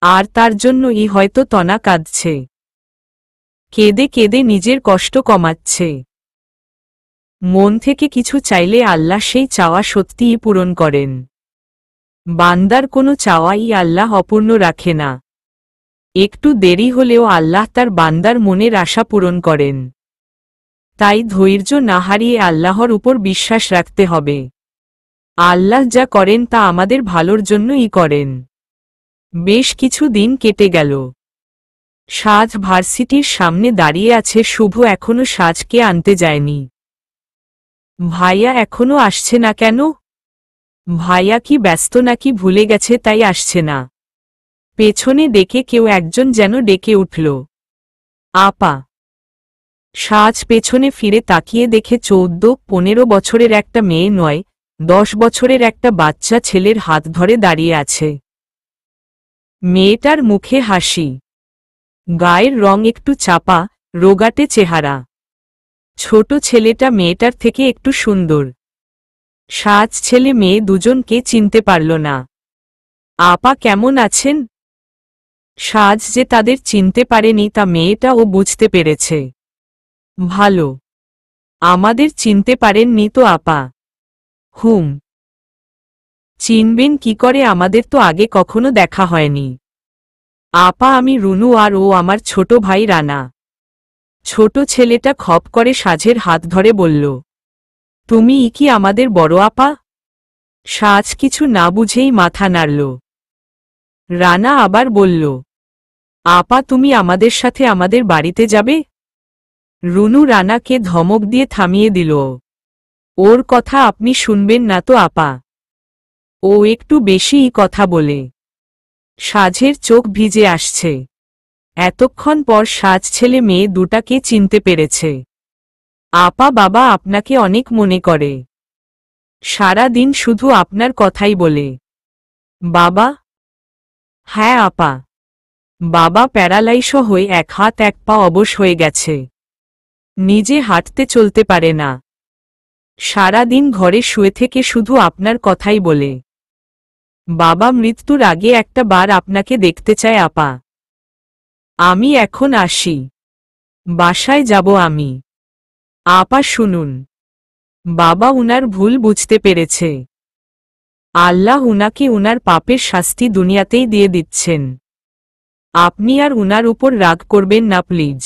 আর তার জন্যই হয়তো তনা কাঁদছে, কেঁদে কেঁদে নিজের কষ্ট কমাচ্ছে। মন থেকে কিছু চাইলে আল্লাহ সেই চাওয়া সত্যিই পূরণ করেন। বান্দার কোনো চাওয়াই আল্লাহ অপূর্ণ রাখে না। একটু দেরি হলেও আল্লাহ তার বান্দার মনের আশা পূরণ করেন। তাই ধৈর্য না হারিয়ে আল্লাহর উপর বিশ্বাস রাখতে হবে। আল্লাহ যা করেন তা আমাদের ভালোর জন্যই করেন। বেশ কিছু দিন কেটে গেল। সাজ ভার্সিটির সামনে দাঁড়িয়ে আছে শুভ, এখনো সাজকে আনতে যায়নি। ভাইয়া এখনো আসছে না কেন? ভাইয়া কি ব্যস্ত নাকি ভুলে গেছে তাই আসছে না? পেছনে দেখে কেউ একজন যেন ডেকে উঠল, আপা। সাজ পেছনে ফিরে তাকিয়ে দেখে 14-15 বছরের একটা মেয়ে নয়, 10 বছরের একটা বাচ্চা ছেলের হাত ধরে দাঁড়িয়ে আছে। মেয়েটার মুখে হাসি, গায়ের রং একটু চাপা, রোগাটে চেহারা। ছোট ছেলেটা মেয়েটার থেকে একটু সুন্দর। সাজ ছেলে মেয়ে দুজনকে চিনতে পারল না। আপা কেমন আছেন? সাজ যে তাদের চিনতে পারেনি তা মেয়েটাও বুঝতে পেরেছে। ভালো। আমাদের চিনতে পারেননি তো আপা? হুম। চিনবেন কি করে, আমাদের তো আগে কখনো দেখা হয়নি। আপা আমি রুনু আর ও আমার ছোট ভাই রানা। ছোট ছেলেটা খপ করে সাজের হাত ধরে বলল, তুমি কি আমাদের বড় আপা? সাজ কিছু না বুঝেই মাথা নাড়ল। রানা আবার বলল, আপা তুমি আমাদের সাথে আমাদের বাড়িতে যাবে? রুনু রানাকে ধমক দিয়ে থামিয়ে দিল, ওর কথা আপনি শুনবেন না তো আপা, ও একটু বেশিই কথা বলে। সাজের চোখ ভিজে আসছে। এতক্ষণ পর সাজ ছেলে মেয়ে দুটাকে চিনতে পেরেছে। আপা বাবা আপনাকে অনেক মনে করে, সারা দিন শুধু আপনার কথাই বলে। বাবা? হ্যাঁ আপা। বাবা প্যারালাইস হয়ে এক হাত এক পা অবশ হয়ে গেছে, নিজে হাঁটতে চলতে পারে না। সারা দিন ঘরে শুয়ে থেকে শুধু আপনার কথাই বলে। বাবা মৃত্যুর আগে একটা বার আপনাকে দেখতে চায় আপা। আমি এখন আসি, বাসায় যাব আমি। আপা শুনুন, বাবা উনার ভুল বুঝতে পেরেছে। আল্লাহ উনাকে উনার পাপের শাস্তি দুনিয়াতেই দিয়ে দিচ্ছেন। আপনি আর উনার উপর রাগ করবেন না প্লিজ।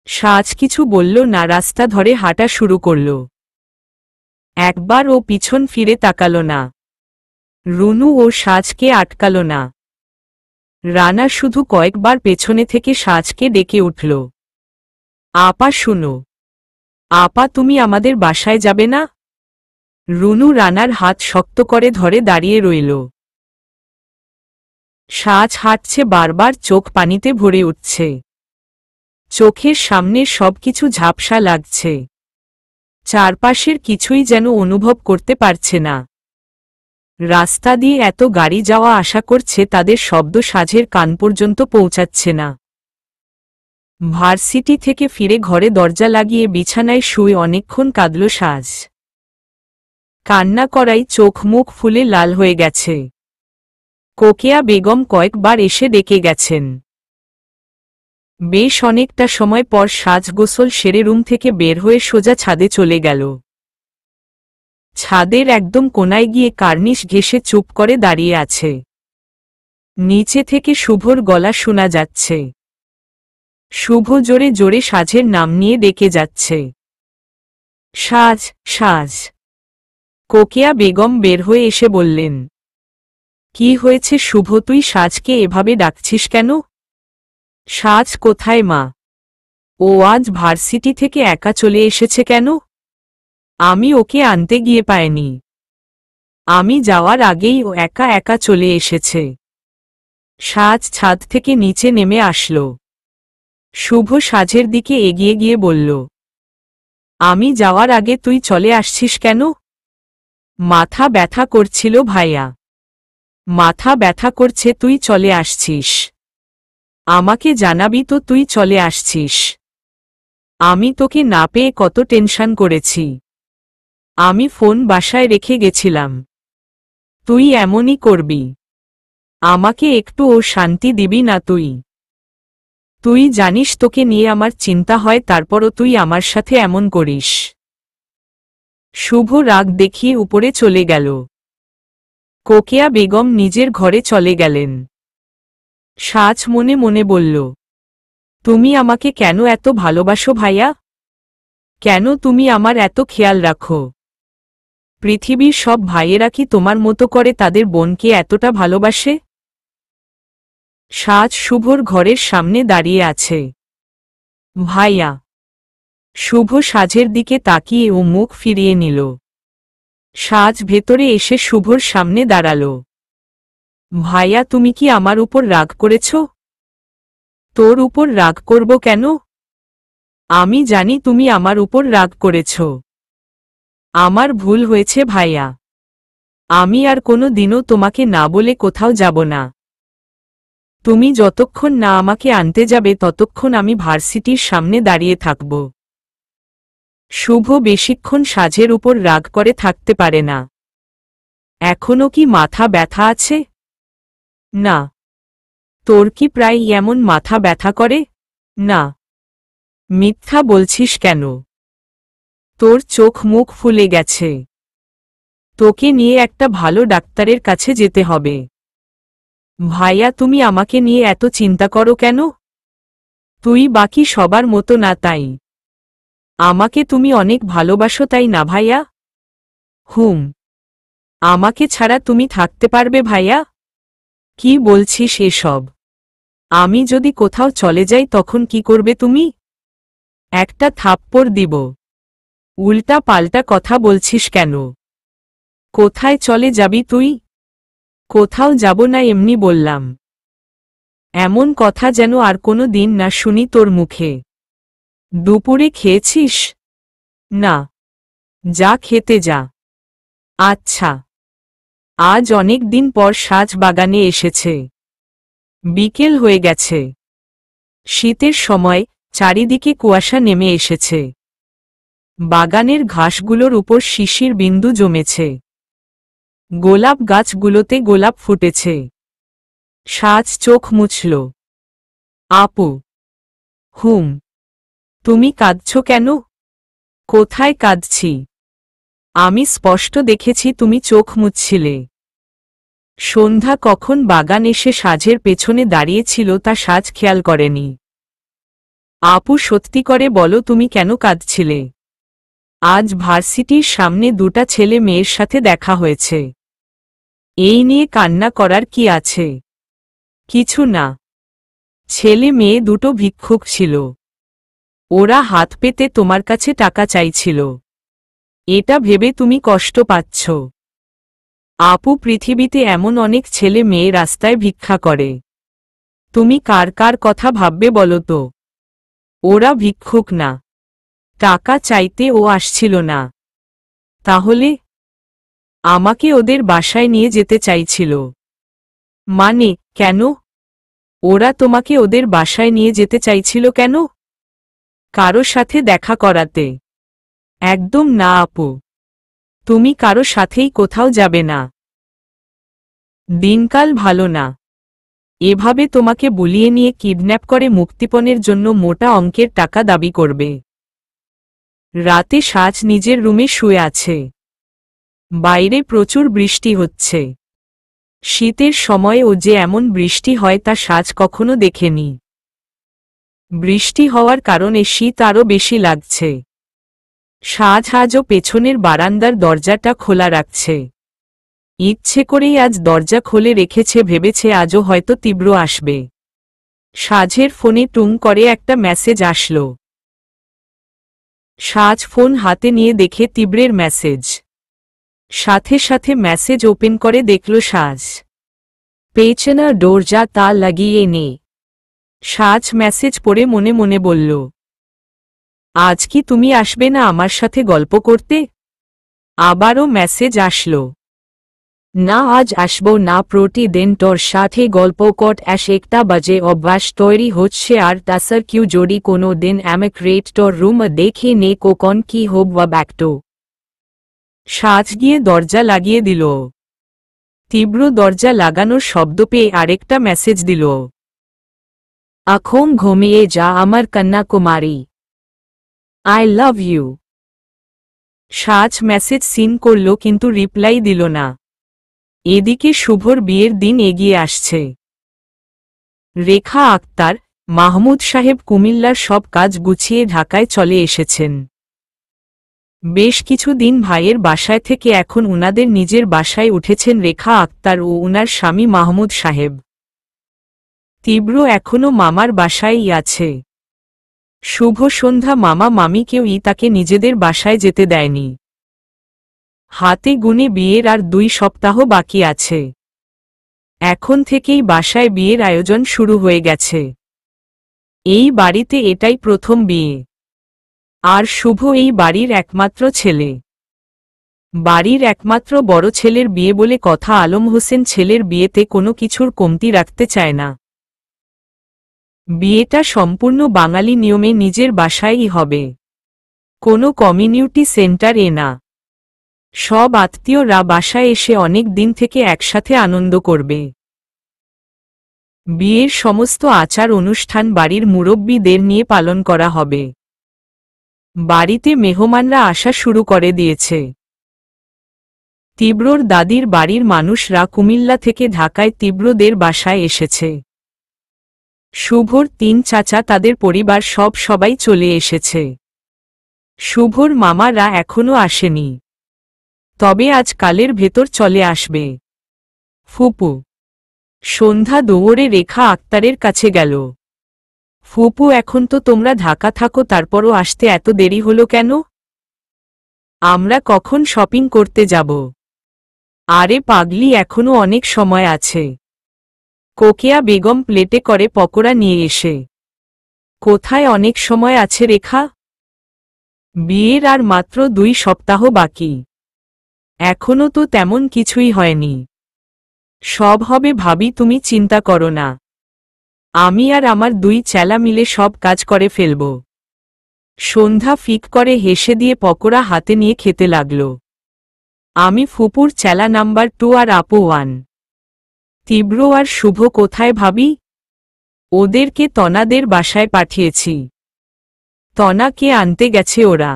সাজ কিছু বলল না, রাস্তা ধরে হাঁটা শুরু করল। একবার ও পিছন ফিরে তাকাল না। রুনু ও সাজকে আটকাল না। রানা শুধু কয়েকবার পেছনে থেকে সাজকে ডেকে উঠল, আপা শুনো। আপা তুমি আমাদের বাসায় যাবে না? রুনু রানার হাত শক্ত করে ধরে দাঁড়িয়ে রইল। সাজ হাঁটছে, বারবার চোখ পানিতে ভরে উঠছে। চোখের সামনের সবকিছু ঝাপসা লাগছে। চারপাশের কিছুই যেন অনুভব করতে পারছে না। রাস্তা দিয়ে এত গাড়ি যাওয়া আসা করছে, তাদের শব্দ সাজের কান পর্যন্ত পৌঁছাচ্ছে না। ভার্সিটি থেকে ফিরে ঘরে দরজা লাগিয়ে বিছানায় শুয়ে অনেকক্ষণ কাঁদল সাজ। কান্না করাই চোখ মুখ ফুলে লাল হয়ে গেছে। কোকেয়া বেগম কয়েকবার এসে ডেকে গেছেন। বেশ অনেকটা সময় পর সাজ গোসল সেরে রুম থেকে বের হয়ে সোজা ছাদে চলে গেল। ছাদের একদম কোনায় গিয়ে কার্নিশ ঘেঁষে চুপ করে দাঁড়িয়ে আছে। নিচে থেকে শুভর গলা শোনা যাচ্ছে। শুভ জোরে জোরে সাজের নাম নিয়ে ডেকে যাচ্ছে, সাজ, সাজ। কোকিয়া বেগম বের হয়ে এসে বললেন, কি হয়েছে শুভ, তুই সাজকে এভাবে ডাকছিস কেন? সাজ কোথায় মা? ও আজ ভার্সিটি থেকে একা চলে এসেছে কেন? আমি ওকে আনতে গিয়ে পাইনি। আমি যাওয়ার আগেই ও একা একা চলে এসেছে। সাজ ছাদ থেকে নিচে নেমে আসলো। শুভ সাজের দিকে এগিয়ে গিয়ে বলল, আমি যাওয়ার আগে তুই চলে আসছিস কেন? মাথা ব্যথা করছিল ভাইয়া। মাথা ব্যথা করছে, তুই চলে আসছিস। আমাকে জানাবি তো তুই চলে আসছিস। আমি তোকে না পেয়ে কত টেনশন করেছি। আমি ফোন বাসায় রেখে গেছিলাম। তুই এমনই করবি? আমাকে একটুও শান্তি দিবি না তুই? তুই জানিস তোকে নিয়ে আমার চিন্তা হয়, তারপরও তুই আমার সাথে এমন করিস। শুভ রাগ দেখিয়ে উপরে চলে গেল। কোকিয়া বেগম নিজের ঘরে চলে গেলেন। সাজ মনে মনে বলল, তুমি আমাকে কেন এত ভালোবাসো ভাইয়া? কেন তুমি আমার এত খেয়াল রাখো? পৃথিবীর সব ভাইয়েরা কি তোমার মতো করে তাদের বোনকে এতটা ভালোবাসে? সাজ শুভর ঘরের সামনে দাঁড়িয়ে আছে। ভাইয়া। শুভ সাজের দিকে তাকিয়ে ও মুখ ফিরিয়ে নিল। সাজ ভেতরে এসে শুভর সামনে দাঁড়াল। ভাইয়া, তুমি কি আমার উপর রাগ করেছ? তোর উপর রাগ করব কেন? আমি জানি তুমি আমার উপর রাগ করেছ। আমার ভুল হয়েছে ভাইয়া। আমি আর কোনো দিনও তোমাকে না বলে কোথাও যাব না। তুমি যতক্ষণ না আমাকে আনতে যাবে ততক্ষণ আমি ভার্সিটির সামনে দাঁড়িয়ে থাকব। শুভ বেশিক্ষণ সাজের উপর রাগ করে থাকতে পারে না। এখনো কি মাথা ব্যথা আছে? না। তোর কি প্রায় এমন মাথা ব্যথা করে? না। মিথ্যা বলছিস কেন? তোর চোখ মুখ ফুলে গেছে। তোকে নিয়ে একটা ভালো ডাক্তারের কাছে যেতে হবে। ভাইয়া, তুমি আমাকে নিয়ে এত চিন্তা করো কেন? তুই বাকি সবার মতো না তাই? আমাকে তুমি অনেক ভালোবাসো তাই না ভাইয়া? হুম। আমাকে ছাড়া তুমি থাকতে পারবে ভাইয়া? কি বলছিস এসব? আমি যদি কোথাও চলে যাই তখন কি করবে তুমি? একটা থাপ্পড় দিব। উল্টা পাল্টা কথা বলছিস কেন? কোথায় চলে যাবি তুই? কোথাও যাব না, এমনি বললাম। এমন কথা যেন আর কোনো দিন না শুনি তোর মুখে। দুপুরে খেয়েছিস? না। যা খেতে যা। আচ্ছা। আজ অনেক দিন পর সাজ বাগানে এসেছে। বিকেল হয়ে গেছে। শীতের সময় চারিদিকে কুয়াশা নেমে এসেছে। বাগানের ঘাসগুলোর উপর শিশির বিন্দু জমেছে। গোলাপ গাছগুলোতে গোলাপ ফুটেছে। সাজ চোখ মুছল। আপু। হুম। তুমি কাঁদছ কেন? কোথায় কাঁদছি? আমি স্পষ্ট দেখেছি তুমি চোখ মুছছিলে। সন্ধ্যা কখন বাগান এসে সাজের পেছনে দাঁড়িয়েছিল তা সাজ খেয়াল করেনি। আপু, সত্যি করে বলো তুমি কেন কাঁদছিলে? আজ ভার্সিটির সামনে দুটা ছেলে মেয়ের সাথে দেখা হয়েছে। এই নিয়ে কান্না করার কি আছে? কিছু না। ছেলে মেয়ে দুটো ভিক্ষুক ছিল। ওরা হাত পেতে তোমার কাছে টাকা চাইছিল। এটা ভেবে তুমি কষ্ট পাচ্ছ। আপু, পৃথিবীতে এমন অনেক ছেলে মেয়ে রাস্তায় ভিক্ষা করে। তুমি কার কার কথা ভাববে বলো তো? ওরা ভিক্ষুক না। টাকা চাইতে ও আসছিল না। তাহলে? আমাকে ওদের বাসায় নিয়ে যেতে চাইছিল। মানে, কেন? ওরা তোমাকে ওদের বাসায় নিয়ে যেতে চাইছিল কেন? কারো সাথে দেখা করাতে? একদম না আপু। তুমি কারো সাথেই কোথাও যাবে না। দিনকাল ভালো না। এভাবে তোমাকে বুলিয়ে নিয়ে কিডন্যাপ করে মুক্তিপণের জন্য মোটা অঙ্কের টাকা দাবি করবে। রাতে সাজ নিজের রুমে শুয়ে আছে। বাইরে প্রচুর বৃষ্টি হচ্ছে। শীতের সময়ে ও যে এমন বৃষ্টি হয় তা সাজ কখনো দেখেনি। বৃষ্টি হওয়ার কারণে শীত আরও বেশি লাগছে। সাজ আজও পেছনের বারান্দার দরজাটা খোলা রাখছে। ইচ্ছে করেই আজ দরজা খুলে রেখেছে, ভেবেছে আজও হয়তো তীব্র আসবে। সাজের ফোনে টুং করে একটা মেসেজ আসলো। সাজ ফোন হাতে নিয়ে দেখে তীব্রের মেসেজ। সাথে সাথে মেসেজ ওপেন করে দেখল সাজ। পেছনের দরজা তালা লাগিয়ে নে। সাজ মেসেজ পড়ে মনে মনে বলল, আজ কি তুমি আসবে না আমার সাথে গল্প করতে? আবারও মেসেজ আসলো, না আজ আসবো না, প্রতিদিন তোর সাথে গল্প কর, একটা বাজে অভ্যাস তৈরি হচ্ছে, আর তাছাড়া কিউ যদি কোনো দিন আমাক রেট তোর রুম দেখে নে কখন কি হব ব্যাকটো। সাজ গিয়ে দরজা লাগিয়ে দিল। তীব্র দরজা লাগানোর শব্দ পেয়ে আরেকটা মেসেজ দিল, এখন ঘুমিয়ে যা আমার কন্যাকুমারী, আই লাভ ইউ। সাজ মেসেজ সিন করল কিন্তু রিপ্লাই দিল না। এদিকে শুভর বিয়ের দিন এগিয়ে আসছে। রেখা আক্তার, মাহমুদ সাহেব কুমিল্লার সব কাজ গুছিয়ে ঢাকায় চলে এসেছেন। বেশ কিছুদিন ভাইয়ের বাসায় থেকে এখন উনাদের নিজের বাসায় উঠেছেন রেখা আক্তার ও উনার স্বামী মাহমুদ সাহেব। তীব্র এখনও মামার বাসায়ই আছে। শুভ সন্ধ্যা মামা মামিকেওই তাকে নিজেদের বাসায় যেতে দেয়নি। হাতে গুনে বিয়ের আর 2 সপ্তাহ বাকি আছে। এখন থেকেই বাসায় বিয়ের আয়োজন শুরু হয়ে গেছে। এই বাড়িতে এটাই প্রথম বিয়ে। আর শুভ এই বাড়ির একমাত্র ছেলে। বাড়ির একমাত্র বড় ছেলের বিয়ে বলে কথা। আলম হোসেন ছেলের বিয়েতে কোনো কিছুর কমতি রাখতে চায় না। বিয়েটা সম্পূর্ণ বাঙালি নিয়মে নিজের বাসায়ই হবে। কোনো কমিউনিটি সেন্টারে না। সব আত্মীয়রা বাসায় এসে অনেক দিন থেকে একসাথে আনন্দ করবে। বিয়ের সমস্ত আচার অনুষ্ঠান বাড়ির মুরব্বিদের নিয়ে পালন করা হবে। বাড়িতে মেহমানরা আসা শুরু করে দিয়েছে। তীব্রর দাদির বাড়ির মানুষরা কুমিল্লা থেকে ঢাকায় তীব্রদের বাসায় এসেছে। শুভর 3 চাচা, তাদের পরিবার সবাই চলে এসেছে। শুভর মামারা এখনো আসেনি, তবে আজ কালের ভেতর চলে আসবে। ফুপু। সন্ধ্যা দৌড়ে রেখা আক্তারের কাছে গেল। ফুপু, এখন তো তোমরা ঢাকা থাকো, তারপরও আসতে এত দেরি হলো কেন? আমরা কখন শপিং করতে যাব? আরে পাগলি, এখনো অনেক সময় আছে। কোকিয়া বেগম প্লেটে করে পকোড়া নিয়ে এসে। কোথায় অনেক সময় আছে রেখা? বিয়ের আর মাত্র 2 সপ্তাহ বাকি। এখনো তো তেমন কিছুই হয়নি। সব হবে ভাবি, তুমি চিন্তা করো না। আমি আর আমার 2 চেলা মিলে সব কাজ করে ফেলব। সন্ধ্যা ফিক করে হেসে দিয়ে পকোড়া হাতে নিয়ে খেতে লাগল। আমি ফুপুর চেলা নাম্বার 2 আর আপু 1। তীব্র আর শুভ কোথায় ভাবি? ওদেরকে তনাদের বাসায় পাঠিয়েছি। তনাকে আনতে গেছে ওরা।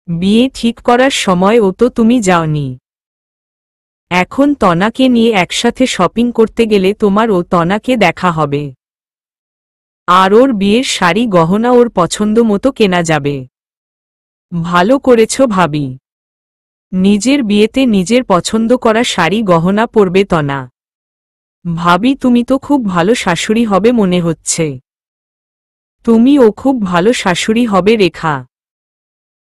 বিয়ে ঠিক করার সময় ও তো তুমি যাওনি। এখন তনাকে নিয়ে একসাথে শপিং করতে গেলে তোমার ও তনাকে দেখা হবে। আর ওর বিয়ের শাড়ি গহনা ওর পছন্দ মতো কেনা যাবে। ভালো করেছ ভাবি। নিজের বিয়েতে নিজের পছন্দ করা শাড়ি গহনা পরবে তনা। ভাবি, তুমি তো খুব ভালো শাশুড়ি হবে মনে হচ্ছে। তুমিও খুব ভালো শাশুড়ি হবে রেখা।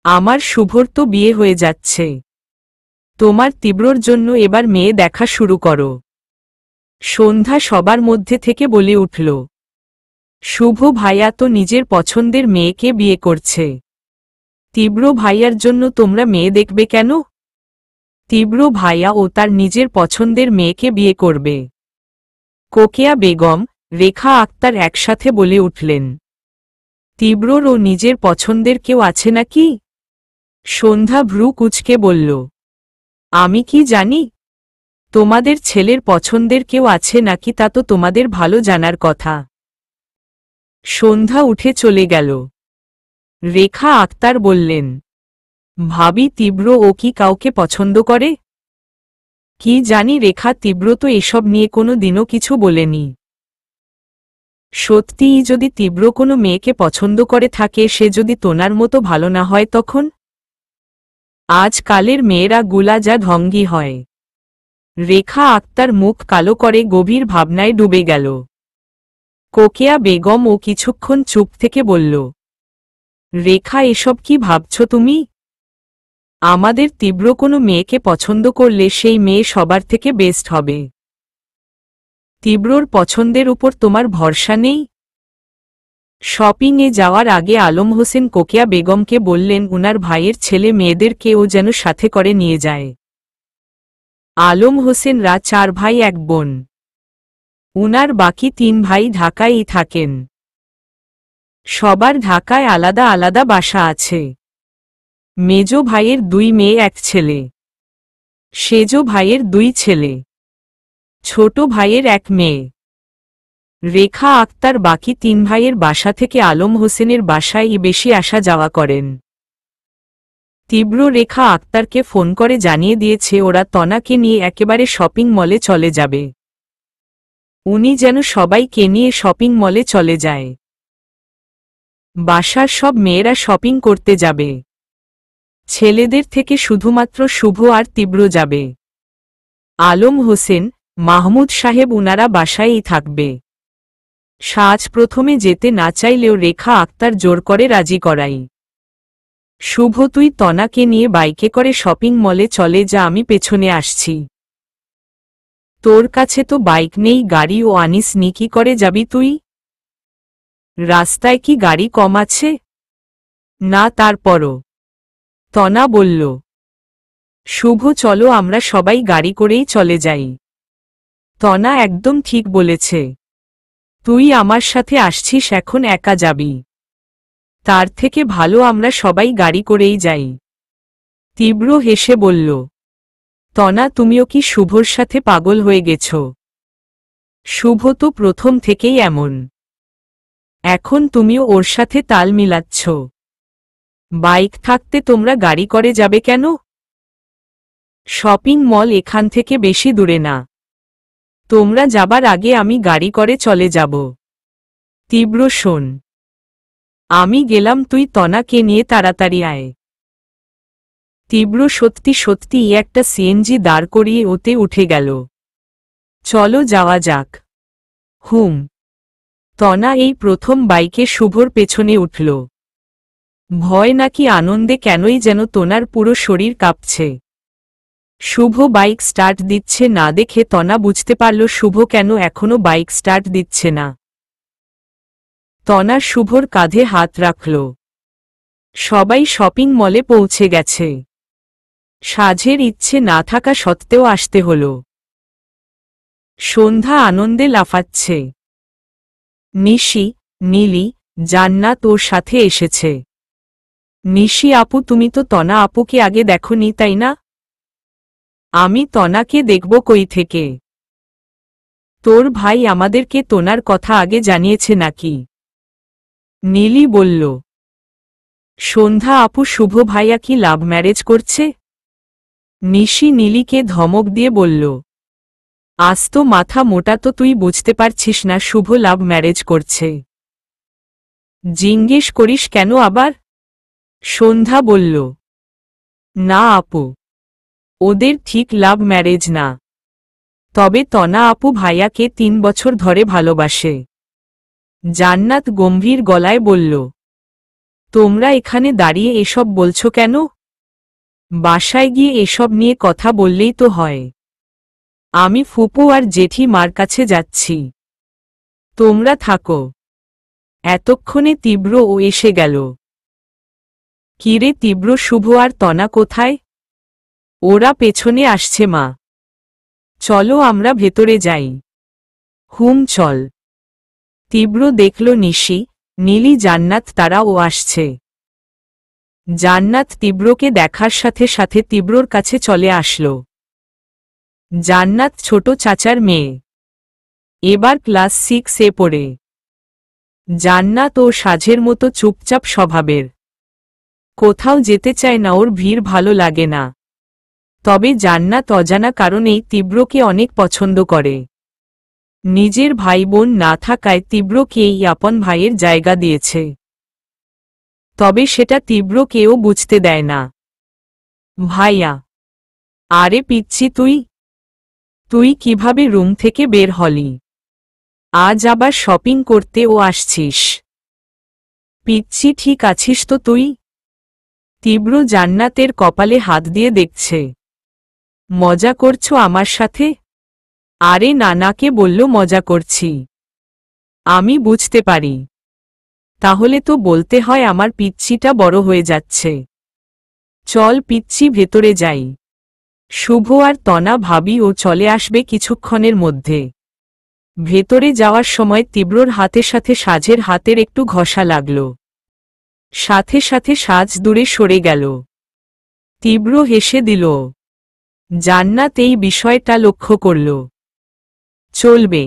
আমার শুভর তো বিয়ে হয়ে যাচ্ছে। তোমার তীব্রর জন্য এবার মেয়ে দেখা শুরু করো। সন্ধ্যা সবার মধ্যে থেকে বলে উঠল, শুভ ভাইয়া তো নিজের পছন্দের মেয়েকে বিয়ে করছে। তীব্র ভাইয়ার জন্য তোমরা মেয়ে দেখবে কেন? তীব্র ভাইয়া ও তার নিজের পছন্দের মেয়েকে বিয়ে করবে। কোকিয়া বেগম, রেখা আক্তার একসাথে বলে উঠলেন। তীব্রর ও নিজের পছন্দের কেউ আছে নাকি? সন্ধ্যা ভ্রু কুঁচকে বলল, আমি কি জানি। তোমাদের ছেলের পছন্দের কেউ আছে নাকি তা তো তোমাদের ভালো জানার কথা। সন্ধ্যা উঠে চলে গেল। রেখা আক্তার বললেন, ভাবি তীব্র ও কি কাউকে পছন্দ করে? কি জানি, রেখা তীব্র তো এসব নিয়ে কোনো দিনও কিছু বলেনি। সত্যিই যদি তীব্র কোনো মেয়েকে পছন্দ করে থাকে, সে যদি তোনার মতো ভালো না হয় তখন? আজকালের মেয়েরা গুলা যা ঢঙ্গি হয়। রেখা আক্তার মুখ কালো করে গভীর ভাবনায় ডুবে গেল। কোকেয়া বেগম ও কিছুক্ষণ চুপ থেকে বলল, রেখা এসব কি ভাবছ তুমি? আমাদের তীব্র কোনো মেয়েকে পছন্দ করলে সেই মেয়ে সবার থেকে বেস্ট হবে। তীব্রর পছন্দের উপর তোমার ভরসা নেই? শপিংয়ে যাওয়ার আগে আলম হোসেন কোকেয়া বেগমকে বললেন উনার ভাইয়ের ছেলে মেয়েদেরকে ও যেন সাথে করে নিয়ে যায়। আলম হোসেনরা 4 ভাই 1 বোন। উনার বাকি 3 ভাই ঢাকায়ই থাকেন। সবার ঢাকায় আলাদা আলাদা বাসা আছে। মেজ ভাইয়ের 2 মেয়ে 1 ছেলে। সেজ ভাইয়ের 2 ছেলে। ছোট ভাইয়ের 1 মেয়ে। রেখা আক্তার বাকি 3 ভাইয়ের বাসা থেকে আলম হোসেনের বাসায় বেশি আসা যাওয়া করেন। তীব্র রেখা আক্তারকে ফোন করে জানিয়ে দিয়েছে ওরা তনাকে নিয়ে একেবারে শপিং মলে চলে যাবে। উনি যেন সবাইকে নিয়ে শপিং মলে চলে যায়। বাসার সব মেয়েরা শপিং করতে যাবে। ছেলেদের থেকে শুধুমাত্র শুভ আর তীব্র যাবে। আলম হোসেন, মাহমুদ সাহেব উনারা বাসায়ই থাকবে। সাজ প্রথমে যেতে না চাইলেও রেখা আক্তার জোর করে রাজি করাই। শুভ, তুই তনাকে নিয়ে বাইকে করে শপিং মলে চলে যা, আমি পেছনে আসছি। তোর কাছে তো বাইক নেই, গাড়ি ও আনিস নি, কি করে যাবি তুই? রাস্তায় কি গাড়ি কম আছে? না, তারপরও। তনা বলল, শুভ চলো আমরা সবাই গাড়ি করেই চলে যাই। তনা একদম ঠিক বলেছে। তুই আমার সাথে আসছিস, এখন একা যাবি? তার থেকে ভালো আমরা সবাই গাড়ি করেই যাই। তীব্র হেসে বলল, তনা তুমিও কি শুভর সাথে পাগল হয়ে গেছ? শুভ তো প্রথম থেকেই এমন। এখন তুমিও ওর সাথে তাল মিলাচ্ছ। বাইক থাকতে তোমরা গাড়ি করে যাবে কেন? শপিং মল এখান থেকে বেশি দূরে না। তোমরা যাবার আগে আমি গাড়ি করে চলে যাব। তীব্র শোন, আমি গেলাম, তুই তনাকে নিয়ে তাড়াতাড়ি আয়। তীব্র সত্যি সত্যি একটা সিএনজি দাঁড় করিয়ে ওতে উঠে গেল। চলো যাওয়া যাক। হুম। তনা এই প্রথম বাইকে শুভর পেছনে উঠল। ভয় নাকি আনন্দে কেনই যেন তনার পুরো শরীর কাঁপছে। শুভ বাইক স্টার্ট দিচ্ছে না দেখে তনা বুঝতে পারল শুভ কেন এখনো বাইক স্টার্ট দিচ্ছে না। তনা শুভর কাঁধে হাত রাখল। সবাই শপিং মলে পৌঁছে গেছে। সাজের ইচ্ছে না থাকা সত্ত্বেও আসতে হল। সন্ধ্যা আনন্দে লাফাচ্ছে। নিশি, নীলি, জান্নাত ওর সাথে এসেছে। নিশি আপু, তুমি তো তনা আপুকে আগে দেখোনি তাই না? আমি তনাকে দেখব কই থেকে? তোর ভাই আমাদেরকে তোনার কথা আগে জানিয়েছে নাকি? নীলি বলল। সন্ধ্যা আপু, শুভ ভাইয়া কি লাভ ম্যারেজ করছে? নিশি নীলিকে ধমক দিয়ে বলল, আজ তো মাথা মোটা, তো তুই বুঝতে পারছিস না শুভ লাভ ম্যারেজ করছে? জিজ্ঞেস করিস কেন আবার? সন্ধ্যা বলল, না আপু, ওদের ঠিক লাভ ম্যারেজ না। তবে তনা আপু ভাইয়াকে 3 বছর ধরে ভালোবাসে। জান্নাত গম্ভীর গলায় বলল, তোমরা এখানে দাঁড়িয়ে এসব বলছো কেন? বাসায় গিয়ে এসব নিয়ে কথা বললেই তো হয়। আমি ফুপু আর জেঠি মার কাছে যাচ্ছি। তোমরা থাকো। এতক্ষণে তীব্র ও এসে গেল। কিরে তীব্র, শুভ আর তনা কোথায়? ওরা পেছনে আসছে মা। চলো আমরা ভেতরে যাই। হুম চল। তীব্র দেখল নিশি, নীলি, জান্নাত তারাও আসছে। জান্নাত তীব্রকে দেখার সাথে সাথে তীব্রর কাছে চলে আসলো। জান্নাত ছোট চাচার মেয়ে, এবার ক্লাস 6 এ পড়ে। জান্নাত ও সাজের মতো চুপচাপ স্বভাবের, কোথাও যেতে চায় না, ওর ভিড় ভালো লাগে না। তবে জান্নাত অজানা কারণেই তীব্রকে অনেক পছন্দ করে। নিজের ভাই বোন না থাকায় তীব্রকে এই আপন ভাইয়ের জায়গা দিয়েছে। তবে সেটা তীব্রকেও বুঝতে দেয় না। ভাইয়া, আরে পিচ্ছি তুই তুই কিভাবে রুম থেকে বের হলি? আজ আবার শপিং করতে ও আসছিস? পিচ্ছি ঠিক আছিস তো তুই? তীব্র জান্নাতের কপালে হাত দিয়ে দেখছে। মজা করছো আমার সাথে? আরে নানাকে বলল মজা করছি। আমি বুঝতে পারি। তাহলে তো বলতে হয় আমার পিচ্ছিটা বড় হয়ে যাচ্ছে। চল পিচ্ছি ভেতরে যাই। শুভ আর তনা ভাবি ও চলে আসবে কিছুক্ষণের মধ্যে। ভেতরে যাওয়ার সময় তীব্রর হাতের সাথে সাজের হাতের একটু ঘষা লাগল। সাথে সাথে সাজ দূরে সরে গেল। তীব্র হেসে দিল। জান্নাত এই বিষয়টা লক্ষ্য করল। চলবে।